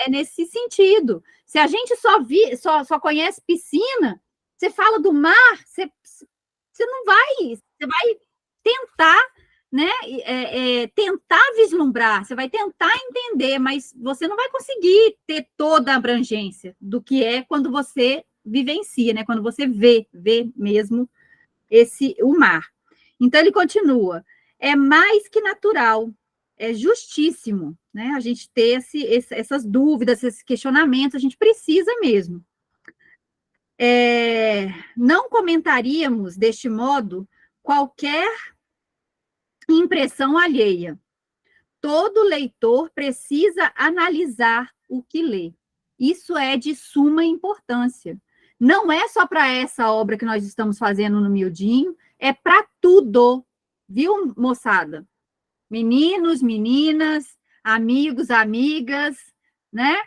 nesse sentido. Se a gente só conhece piscina, você fala do mar, você não vai, você vai tentar, né? Tentar vislumbrar, você vai tentar entender, mas você não vai conseguir ter toda a abrangência do que é quando você vivencia, né? Quando você vê mesmo o mar. Então, ele continua, é mais que natural, é justíssimo, né? A gente ter essas dúvidas, esses questionamentos, a gente precisa mesmo. Não comentaríamos, deste modo, qualquer impressão alheia. Todo leitor precisa analisar o que lê. Isso é de suma importância. Não é só para essa obra que nós estamos fazendo no Miudinho, é para tudo, viu, moçada? Meninos, meninas, amigos, amigas, né?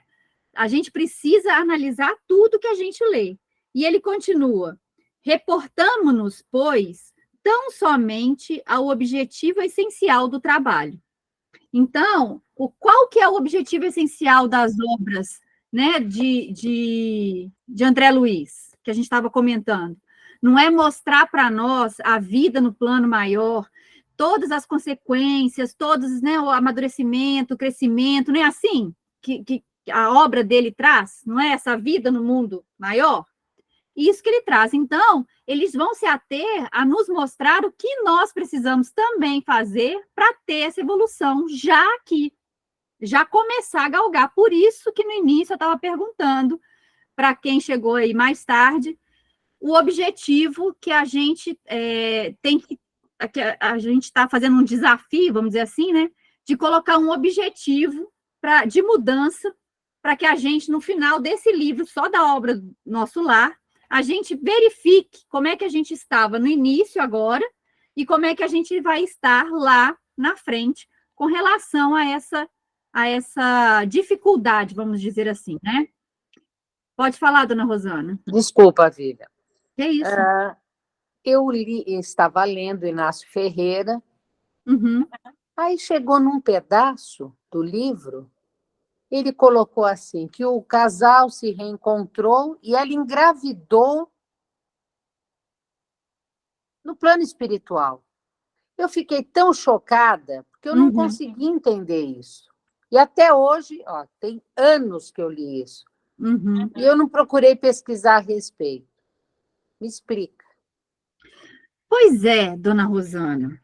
A gente precisa analisar tudo que a gente lê. E ele continua, reportamo-nos, pois, tão somente ao objetivo essencial do trabalho. Então, qual que é o objetivo essencial das obras, né, de André Luiz, que a gente estava comentando? Não é mostrar para nós a vida no plano maior, todas as consequências, todos, né, o amadurecimento, o crescimento, não é assim que a obra dele traz? Não é essa vida no mundo maior? Isso que ele traz. Então, eles vão se ater a nos mostrar o que nós precisamos também fazer para ter essa evolução já aqui, já começar a galgar. Por isso que no início eu estava perguntando para quem chegou aí mais tarde, o objetivo que a gente tem que a gente está fazendo um desafio, vamos dizer assim, né, de colocar um objetivo de mudança para que a gente, no final desse livro, só da obra Nosso Lar, a gente verifique como é que a gente estava no início agora e como é que a gente vai estar lá na frente com relação a essa dificuldade, vamos dizer assim, né? Pode falar, dona Rosana. Desculpa, Vivian. Que é isso? Eu estava lendo Inácio Ferreira, aí chegou num pedaço do livro, ele colocou assim, que o casal se reencontrou e ela engravidou no plano espiritual. Eu fiquei tão chocada, porque eu não consegui entender isso. E até hoje, tem anos que eu li isso. E eu não procurei pesquisar a respeito. Me explica. Pois é, dona Rosana.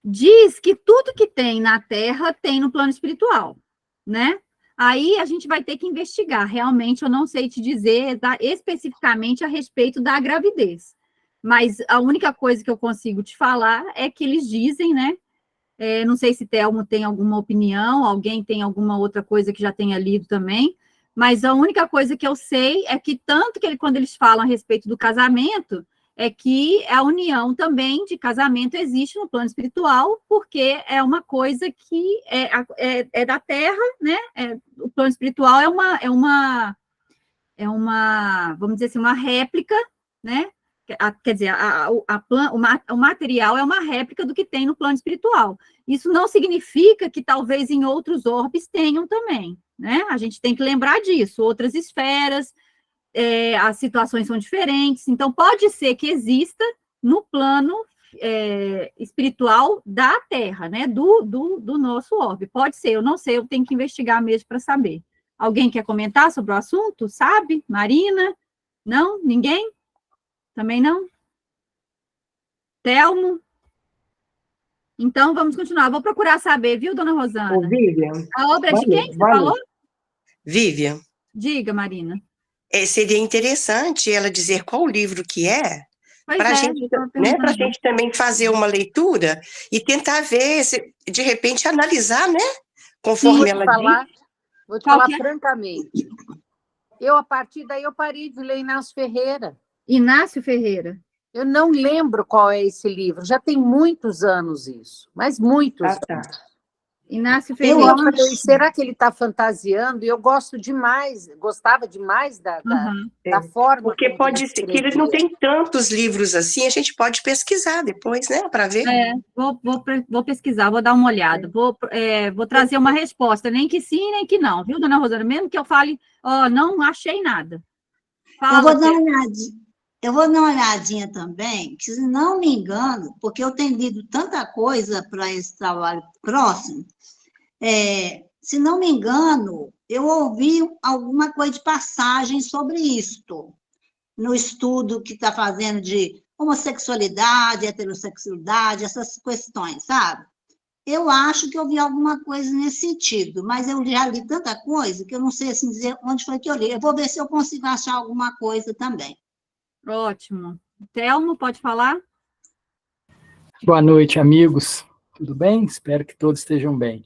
Diz que tudo que tem na Terra tem no plano espiritual, né? Aí a gente vai ter que investigar. Realmente, eu não sei te dizer especificamente a respeito da gravidez. Mas a única coisa que eu consigo te falar é que eles dizem, né? Não sei se Telmo tem alguma opinião, alguém tem alguma outra coisa que já tenha lido também, mas a única coisa que eu sei é que tanto que quando eles falam a respeito do casamento, é que a união também de casamento existe no plano espiritual, porque é uma coisa que é da Terra, né? O plano espiritual é uma, vamos dizer assim, uma réplica, né? Quer dizer, o material é uma réplica do que tem no plano espiritual. Isso não significa que talvez em outros orbes tenham também, né? A gente tem que lembrar disso, outras esferas, as situações são diferentes, então pode ser que exista no plano espiritual da Terra, né? Do nosso orbe. Pode ser, eu não sei, eu tenho que investigar mesmo para saber. Alguém quer comentar sobre o assunto? Sabe? Marina? Não? Ninguém? Também não? Telmo? Então, vamos continuar. Vou procurar saber, viu, dona Rosana? Ô, Vivian. A obra é de quem você falou? Vivian. Diga, Marina. Seria interessante ela dizer qual livro que é, para a gente, né, para a gente também fazer uma leitura e tentar ver, de repente, analisar, né? Conforme ela diz. Vou te falar francamente. A partir daí, eu parei de ler Inácio Ferreira. Inácio Ferreira. Eu não lembro qual é esse livro. Já tem muitos anos isso, mas muitos anos. Inácio Ferreira. Eu falei, será que ele está fantasiando? E eu gostava demais da forma. Porque pode ser que ele não tem tantos livros assim, a gente pode pesquisar depois, né, para ver. Vou pesquisar, vou dar uma olhada, vou trazer uma resposta, nem que sim, nem que não, viu, dona Rosana? Mesmo que eu fale, não achei nada. Fala, eu vou dar uma olhadinha também, que se não me engano, porque eu tenho lido tanta coisa para esse trabalho próximo, se não me engano, eu ouvi alguma coisa de passagem sobre isto, no estudo que está fazendo de homossexualidade, heterossexualidade, essas questões, sabe? Eu acho que eu vi alguma coisa nesse sentido, mas eu já li tanta coisa que eu não sei assim dizer onde foi que eu li. Eu vou ver se eu consigo achar alguma coisa também. Ótimo. Telmo, pode falar? Boa noite, amigos. Tudo bem? Espero que todos estejam bem.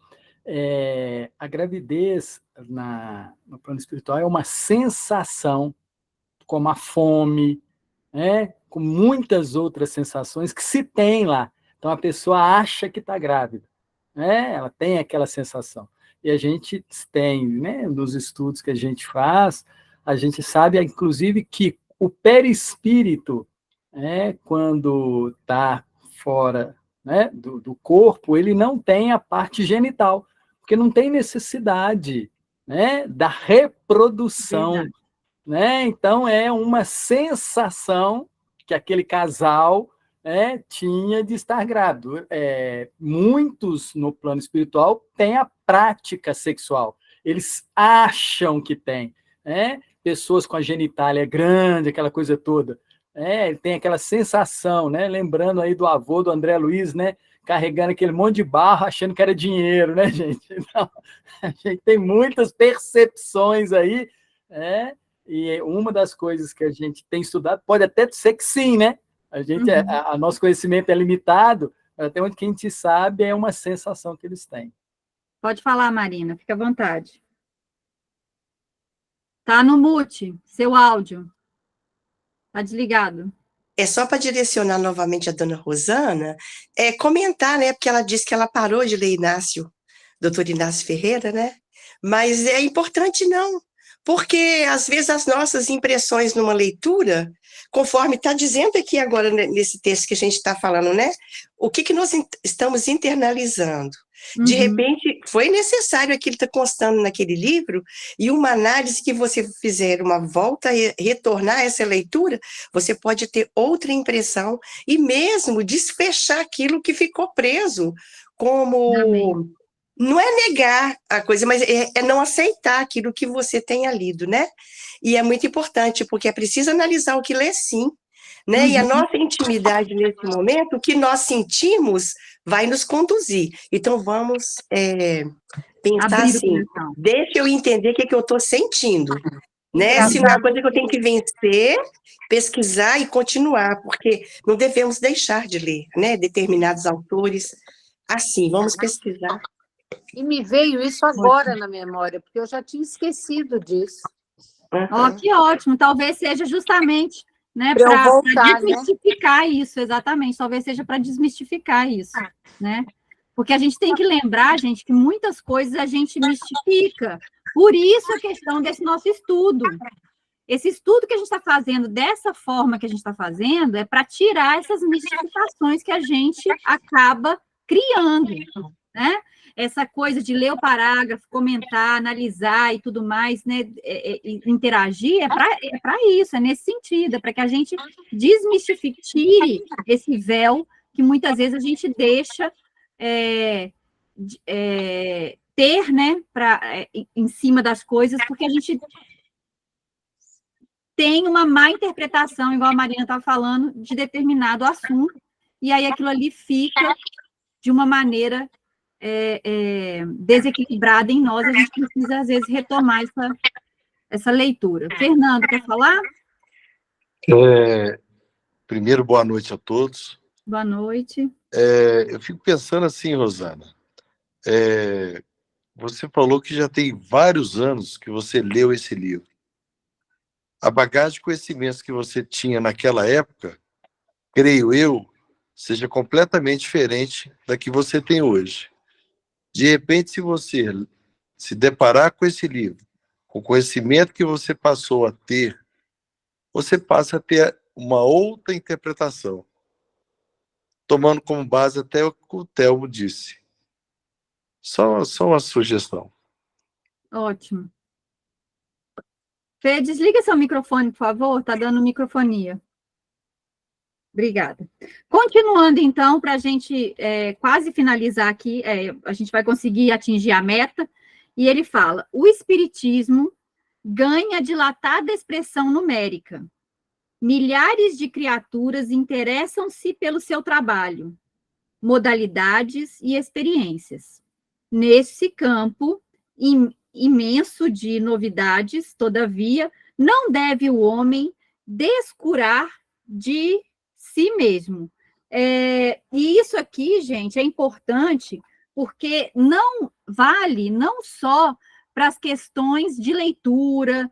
A gravidez no plano espiritual é uma sensação, como a fome, com muitas outras sensações que se tem lá. Então, a pessoa acha que está grávida, ela tem aquela sensação. E a gente tem, nos estudos que a gente faz, a gente sabe, inclusive, que o perispírito, quando está fora do corpo, ele não tem a parte genital, porque não tem necessidade da reprodução. Então, é uma sensação que aquele casal tinha de estar grávido. Muitos, no plano espiritual, têm a prática sexual. Eles acham que têm. Pessoas com a genitália grande, aquela coisa toda. Tem aquela sensação, lembrando aí do avô do André Luiz, carregando aquele monte de barro, achando que era dinheiro, gente? Então, a gente tem muitas percepções aí, e uma das coisas que a gente tem estudado, pode até ser que sim, A gente, nosso conhecimento é limitado, até onde que a gente sabe é uma sensação que eles têm. Pode falar, Marina, fica à vontade. Tá no mute, seu áudio. Tá desligado. É só para direcionar novamente a dona Rosana, comentar, porque ela disse que ela parou de ler doutor Inácio Ferreira, mas é importante não, porque às vezes as nossas impressões numa leitura, conforme está dizendo aqui agora nesse texto que a gente está falando, o que nós estamos internalizando. De repente, foi necessário aquilo que está constando naquele livro, e uma análise que você fizer uma volta e retornar a essa leitura, você pode ter outra impressão e mesmo desfechar aquilo que ficou preso, como... Não é negar a coisa, mas é não aceitar aquilo que você tenha lido, E é muito importante, porque é preciso analisar o que lê sim, E a nossa intimidade nesse momento, o que nós sentimos vai nos conduzir. Então, vamos pensar assim, deixa eu entender o que eu estou sentindo, Se não é uma coisa que eu tenho que vencer, pesquisar e continuar, porque não devemos deixar de ler, determinados autores. Assim, vamos pesquisar. E me veio isso agora na memória, porque eu já tinha esquecido disso. Que ótimo, talvez seja justamente... para desmistificar isso, exatamente, talvez seja para desmistificar isso, Porque a gente tem que lembrar, gente, que muitas coisas a gente mistifica, por isso a questão desse nosso estudo. Esse estudo que a gente está fazendo, dessa forma que a gente está fazendo, é para tirar essas mistificações que a gente acaba criando, Essa coisa de ler o parágrafo, comentar, analisar e tudo mais, interagir, é para isso, é nesse sentido, é para que a gente desmistifique, tire esse véu que muitas vezes a gente deixa ter, né, em cima das coisas, porque a gente tem uma má interpretação, igual a Marina estava falando, de determinado assunto, e aí aquilo ali fica de uma maneira desequilibrada em nós, a gente precisa, às vezes, retomar essa leitura. Fernando, quer falar? Primeiro, boa noite a todos. Boa noite. Eu fico pensando assim, Rosana, você falou que já tem vários anos que você leu esse livro. A bagagem de conhecimentos que você tinha naquela época, creio eu, seja completamente diferente da que você tem hoje. De repente, se você se deparar com esse livro, com o conhecimento que você passou a ter, você passa a ter uma outra interpretação, tomando como base até o que o Telmo disse. Só uma sugestão. Ótimo. Fê, desliga seu microfone, por favor, está dando microfonia. Obrigada. Continuando, então, para a gente quase finalizar aqui, a gente vai conseguir atingir a meta, e ele fala, o espiritismo ganha dilatada expressão numérica. Milhares de criaturas interessam-se pelo seu trabalho, modalidades e experiências. Nesse campo imenso de novidades, todavia, não deve o homem descurar de si mesmo. E isso aqui, gente, é importante, porque não vale não só para as questões de leitura,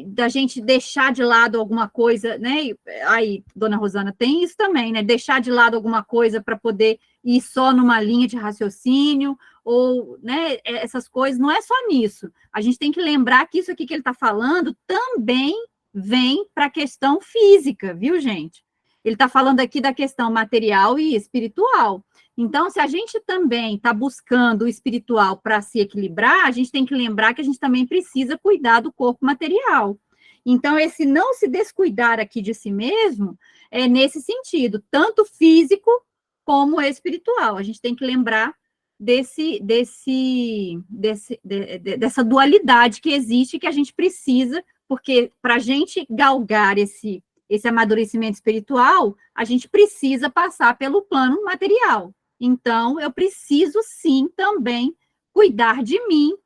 da gente deixar de lado alguma coisa, né? Aí, dona Rosana, tem isso também, né? Deixar de lado alguma coisa para poder ir só numa linha de raciocínio, ou, né, essas coisas, não é só nisso. A gente tem que lembrar que isso aqui que ele está falando também vem para a questão física, viu, gente? Ele está falando aqui da questão material e espiritual. Então, se a gente também está buscando o espiritual para se equilibrar, a gente tem que lembrar que a gente também precisa cuidar do corpo material. Então, esse não se descuidar aqui de si mesmo é nesse sentido, tanto físico como espiritual. A gente tem que lembrar dessa dualidade que existe, que a gente precisa, porque para a gente galgar esse amadurecimento espiritual, a gente precisa passar pelo plano material. Então, eu preciso, sim, também cuidar de mim,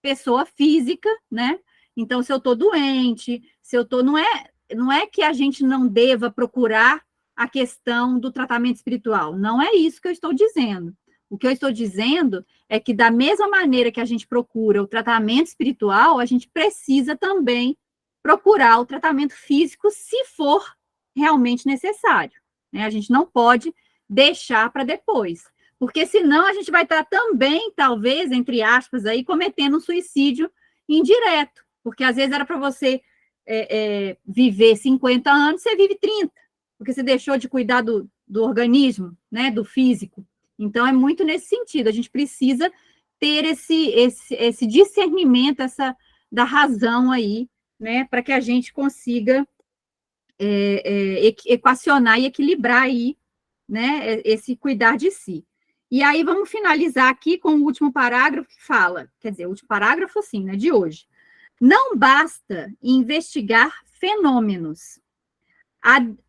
pessoa física, né? Então, se eu estou doente, se eu estou... Não é que a gente não deva procurar a questão do tratamento espiritual. Não é isso que eu estou dizendo. O que eu estou dizendo é que, da mesma maneira que a gente procura o tratamento espiritual, a gente precisa também procurar o tratamento físico, se for realmente necessário, né? A gente não pode deixar para depois, porque senão a gente vai estar também, talvez, entre aspas, aí, cometendo um suicídio indireto, porque às vezes era para você viver 50 anos, você vive 30, porque você deixou de cuidar do organismo, né, do físico. Então, é muito nesse sentido, a gente precisa ter esse discernimento, da razão aí, né, para que a gente consiga equacionar e equilibrar aí, né, esse cuidar de si. E aí vamos finalizar aqui com o último parágrafo que fala, quer dizer, o último parágrafo, assim, né, de hoje. Não basta investigar fenômenos,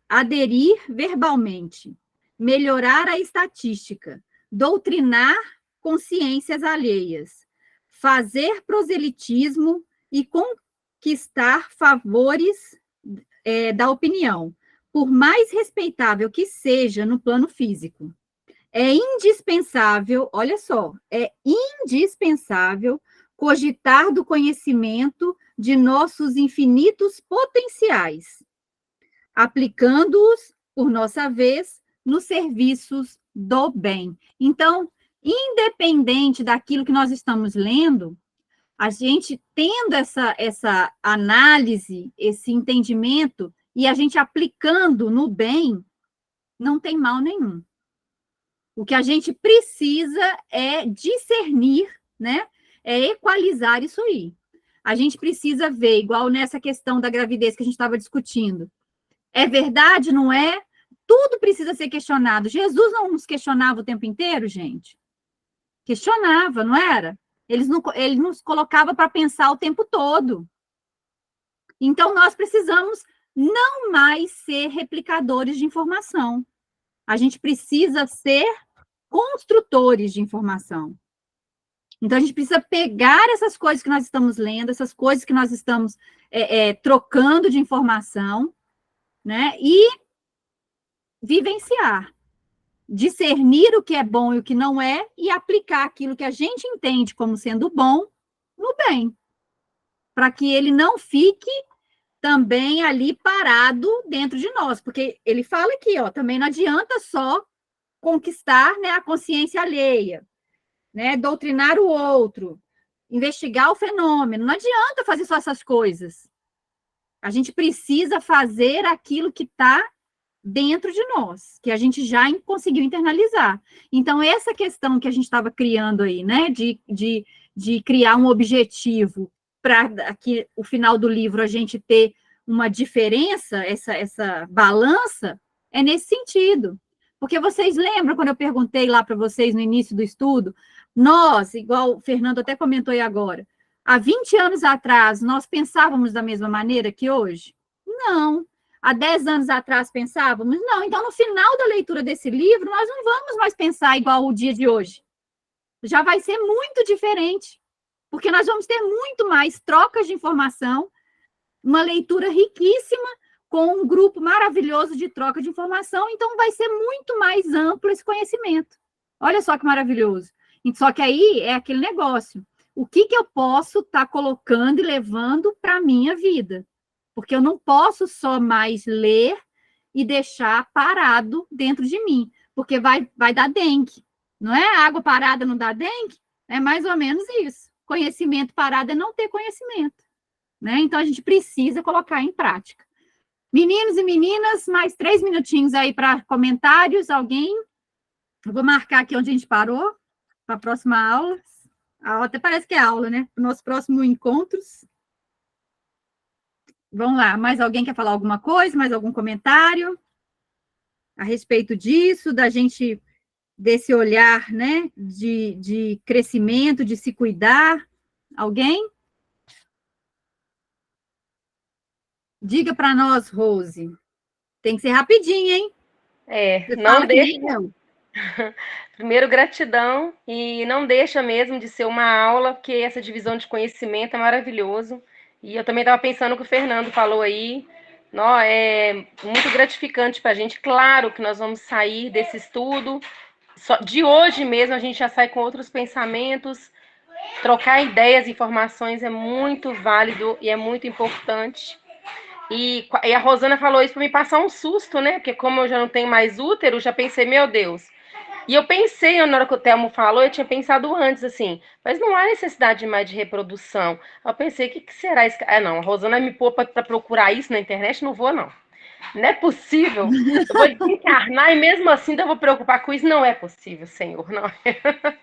aderir verbalmente, melhorar a estatística, doutrinar consciências alheias, fazer proselitismo e conquistar favores da opinião, por mais respeitável que seja no plano físico. É indispensável, olha só, é indispensável cogitar do conhecimento de nossos infinitos potenciais, aplicando-os, por nossa vez, nos serviços do bem. Então, independente daquilo que nós estamos lendo, a gente tendo essa análise, esse entendimento, e a gente aplicando no bem, não tem mal nenhum. O que a gente precisa é discernir, né? É equalizar isso aí. A gente precisa ver, igual nessa questão da gravidez que a gente estava discutindo. É verdade, não é? Tudo precisa ser questionado. Jesus não nos questionava o tempo inteiro, gente? Questionava, não era? Ele nos colocava para pensar o tempo todo. Então, nós precisamos não mais ser replicadores de informação. A gente precisa ser construtores de informação. Então, a gente precisa pegar essas coisas que nós estamos lendo, essas coisas que nós estamos trocando de informação, né? E vivenciar. Discernir o que é bom e o que não é, e aplicar aquilo que a gente entende como sendo bom no bem. Para que ele não fique também ali parado dentro de nós. Porque ele fala aqui, ó, também não adianta só conquistar, né, a consciência alheia, né, doutrinar o outro, investigar o fenômeno. Não adianta fazer só essas coisas. A gente precisa fazer aquilo que está dentro de nós, que a gente já conseguiu internalizar. Então, essa questão que a gente estava criando aí, né, de criar um objetivo para aqui o final do livro a gente ter uma diferença, essa balança, é nesse sentido. Porque vocês lembram quando eu perguntei lá para vocês no início do estudo, nós, igual o Fernando até comentou aí agora, há 20 anos atrás, nós pensávamos da mesma maneira que hoje? Não. Há 10 anos atrás pensávamos? Não. Então, no final da leitura desse livro, nós não vamos mais pensar igual o dia de hoje. Já vai ser muito diferente, porque nós vamos ter muito mais trocas de informação, uma leitura riquíssima, com um grupo maravilhoso de troca de informação, então vai ser muito mais amplo esse conhecimento. Olha só que maravilhoso. Só que aí é aquele negócio. O que eu posso estar colocando e levando para a minha vida? Porque eu não posso só mais ler e deixar parado dentro de mim, porque vai dar dengue. Não é? Água parada não dá dengue? É mais ou menos isso. Conhecimento parado é não ter conhecimento, né? Então, a gente precisa colocar em prática. Meninos e meninas, mais 3 minutinhos aí para comentários. Alguém? Eu vou marcar aqui onde a gente parou, para a próxima aula. Até parece que é aula, né? Para o nosso próximo encontros. Vamos lá, mais alguém quer falar alguma coisa? Mais algum comentário a respeito disso, da gente, desse olhar, né, de crescimento, de se cuidar? Alguém? Diga para nós, Rose. Tem que ser rapidinho, hein? Você Não deixa. eu. Primeiro, gratidão, e não deixa mesmo de ser uma aula, porque essa divisão de conhecimento é maravilhoso. E eu também estava pensando o que o Fernando falou aí. Não, é muito gratificante para a gente. Claro que nós vamos sair desse estudo. De hoje mesmo a gente já sai com outros pensamentos. Trocar ideias, informações é muito válido e é muito importante. E a Rosana falou isso para me passar um susto, né? Porque como eu já não tenho mais útero, já pensei, meu Deus. E eu pensei, na hora que o Telmo falou, eu tinha pensado antes, assim, mas não há necessidade mais de reprodução. Eu pensei, o que será isso? Não, a Rosana me pôs para procurar isso na internet, não vou, não. Não é possível. Eu vou desencarnar e mesmo assim ainda vou preocupar com isso. Não é possível, Senhor, não é.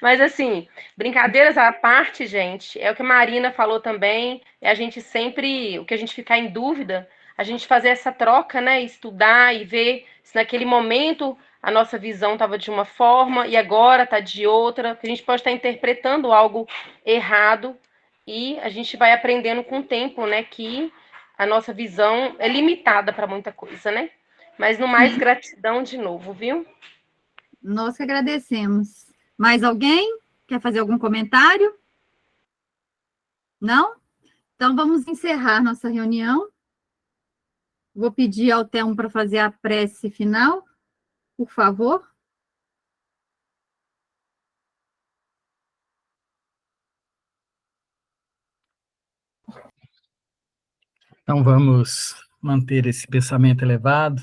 Mas, assim, brincadeiras à parte, gente, é o que a Marina falou também, é a gente sempre, o que a gente ficar em dúvida, a gente fazer essa troca, né, estudar e ver se naquele momento a nossa visão estava de uma forma e agora está de outra, que a gente pode estar interpretando algo errado e a gente vai aprendendo com o tempo, né, que a nossa visão é limitada para muita coisa, né? Mas no mais, gratidão de novo, viu? Nós que agradecemos. Mais alguém quer fazer algum comentário? Não? Então, vamos encerrar nossa reunião. Vou pedir ao Telmo para fazer a prece final, por favor. Então, vamos manter esse pensamento elevado.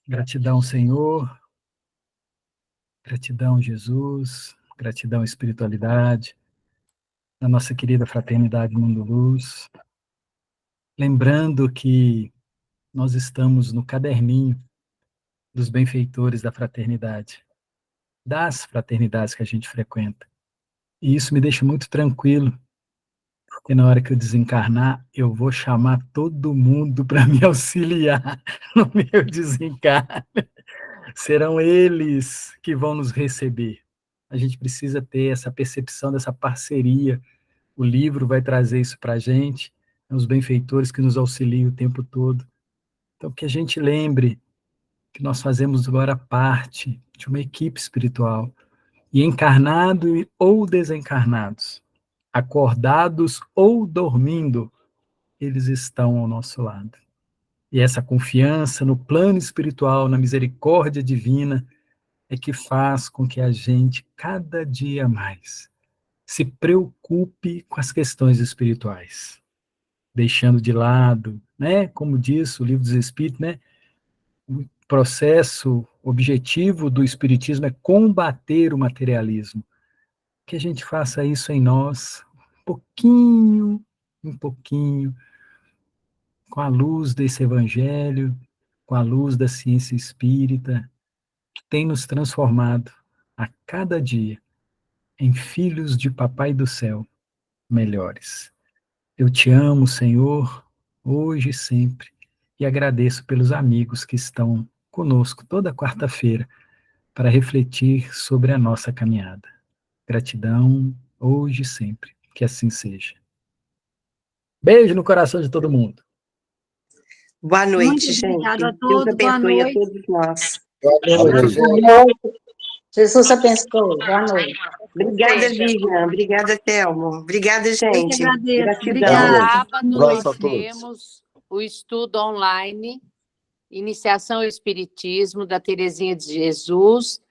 Gratidão, Senhor. Gratidão, Jesus. Gratidão, espiritualidade. Da nossa querida Fraternidade Mundo Luz. Lembrando que nós estamos no caderninho dos benfeitores da fraternidade, das fraternidades que a gente frequenta. E isso me deixa muito tranquilo, E na hora que eu desencarnar, eu vou chamar todo mundo para me auxiliar no meu desencarne. Serão eles que vão nos receber. A gente precisa ter essa percepção dessa parceria. O livro vai trazer isso para a gente, os benfeitores que nos auxiliam o tempo todo. Então, que a gente lembre que nós fazemos agora parte de uma equipe espiritual, e encarnados ou desencarnados, acordados ou dormindo, eles estão ao nosso lado. E essa confiança no plano espiritual, na misericórdia divina, é que faz com que a gente, cada dia mais, se preocupe com as questões espirituais, deixando de lado, né, como diz o Livro dos Espíritos, né, o processo objetivo do Espiritismo é combater o materialismo. Que a gente faça isso em nós, pouquinho em pouquinho, com a luz desse Evangelho, com a luz da ciência espírita, que tem nos transformado a cada dia em filhos de Papai do Céu melhores. Eu te amo, Senhor, hoje e sempre, e agradeço pelos amigos que estão conosco toda quarta-feira para refletir sobre a nossa caminhada. Gratidão, hoje e sempre, que assim seja. Beijo no coração de todo mundo. Boa noite, Muito gente. obrigada a Deus todos, boa abençoe a noite. todos nós. Boa noite. Boa noite. Jesus abençoe. Boa noite. Obrigada, Vivian. Obrigada, Thelmo. Obrigada, Eu que gente. agradeço. Gratidão. Obrigada. Sábado Abraço nós a todos. temos o estudo online, Iniciação ao Espiritismo, da Terezinha de Jesus,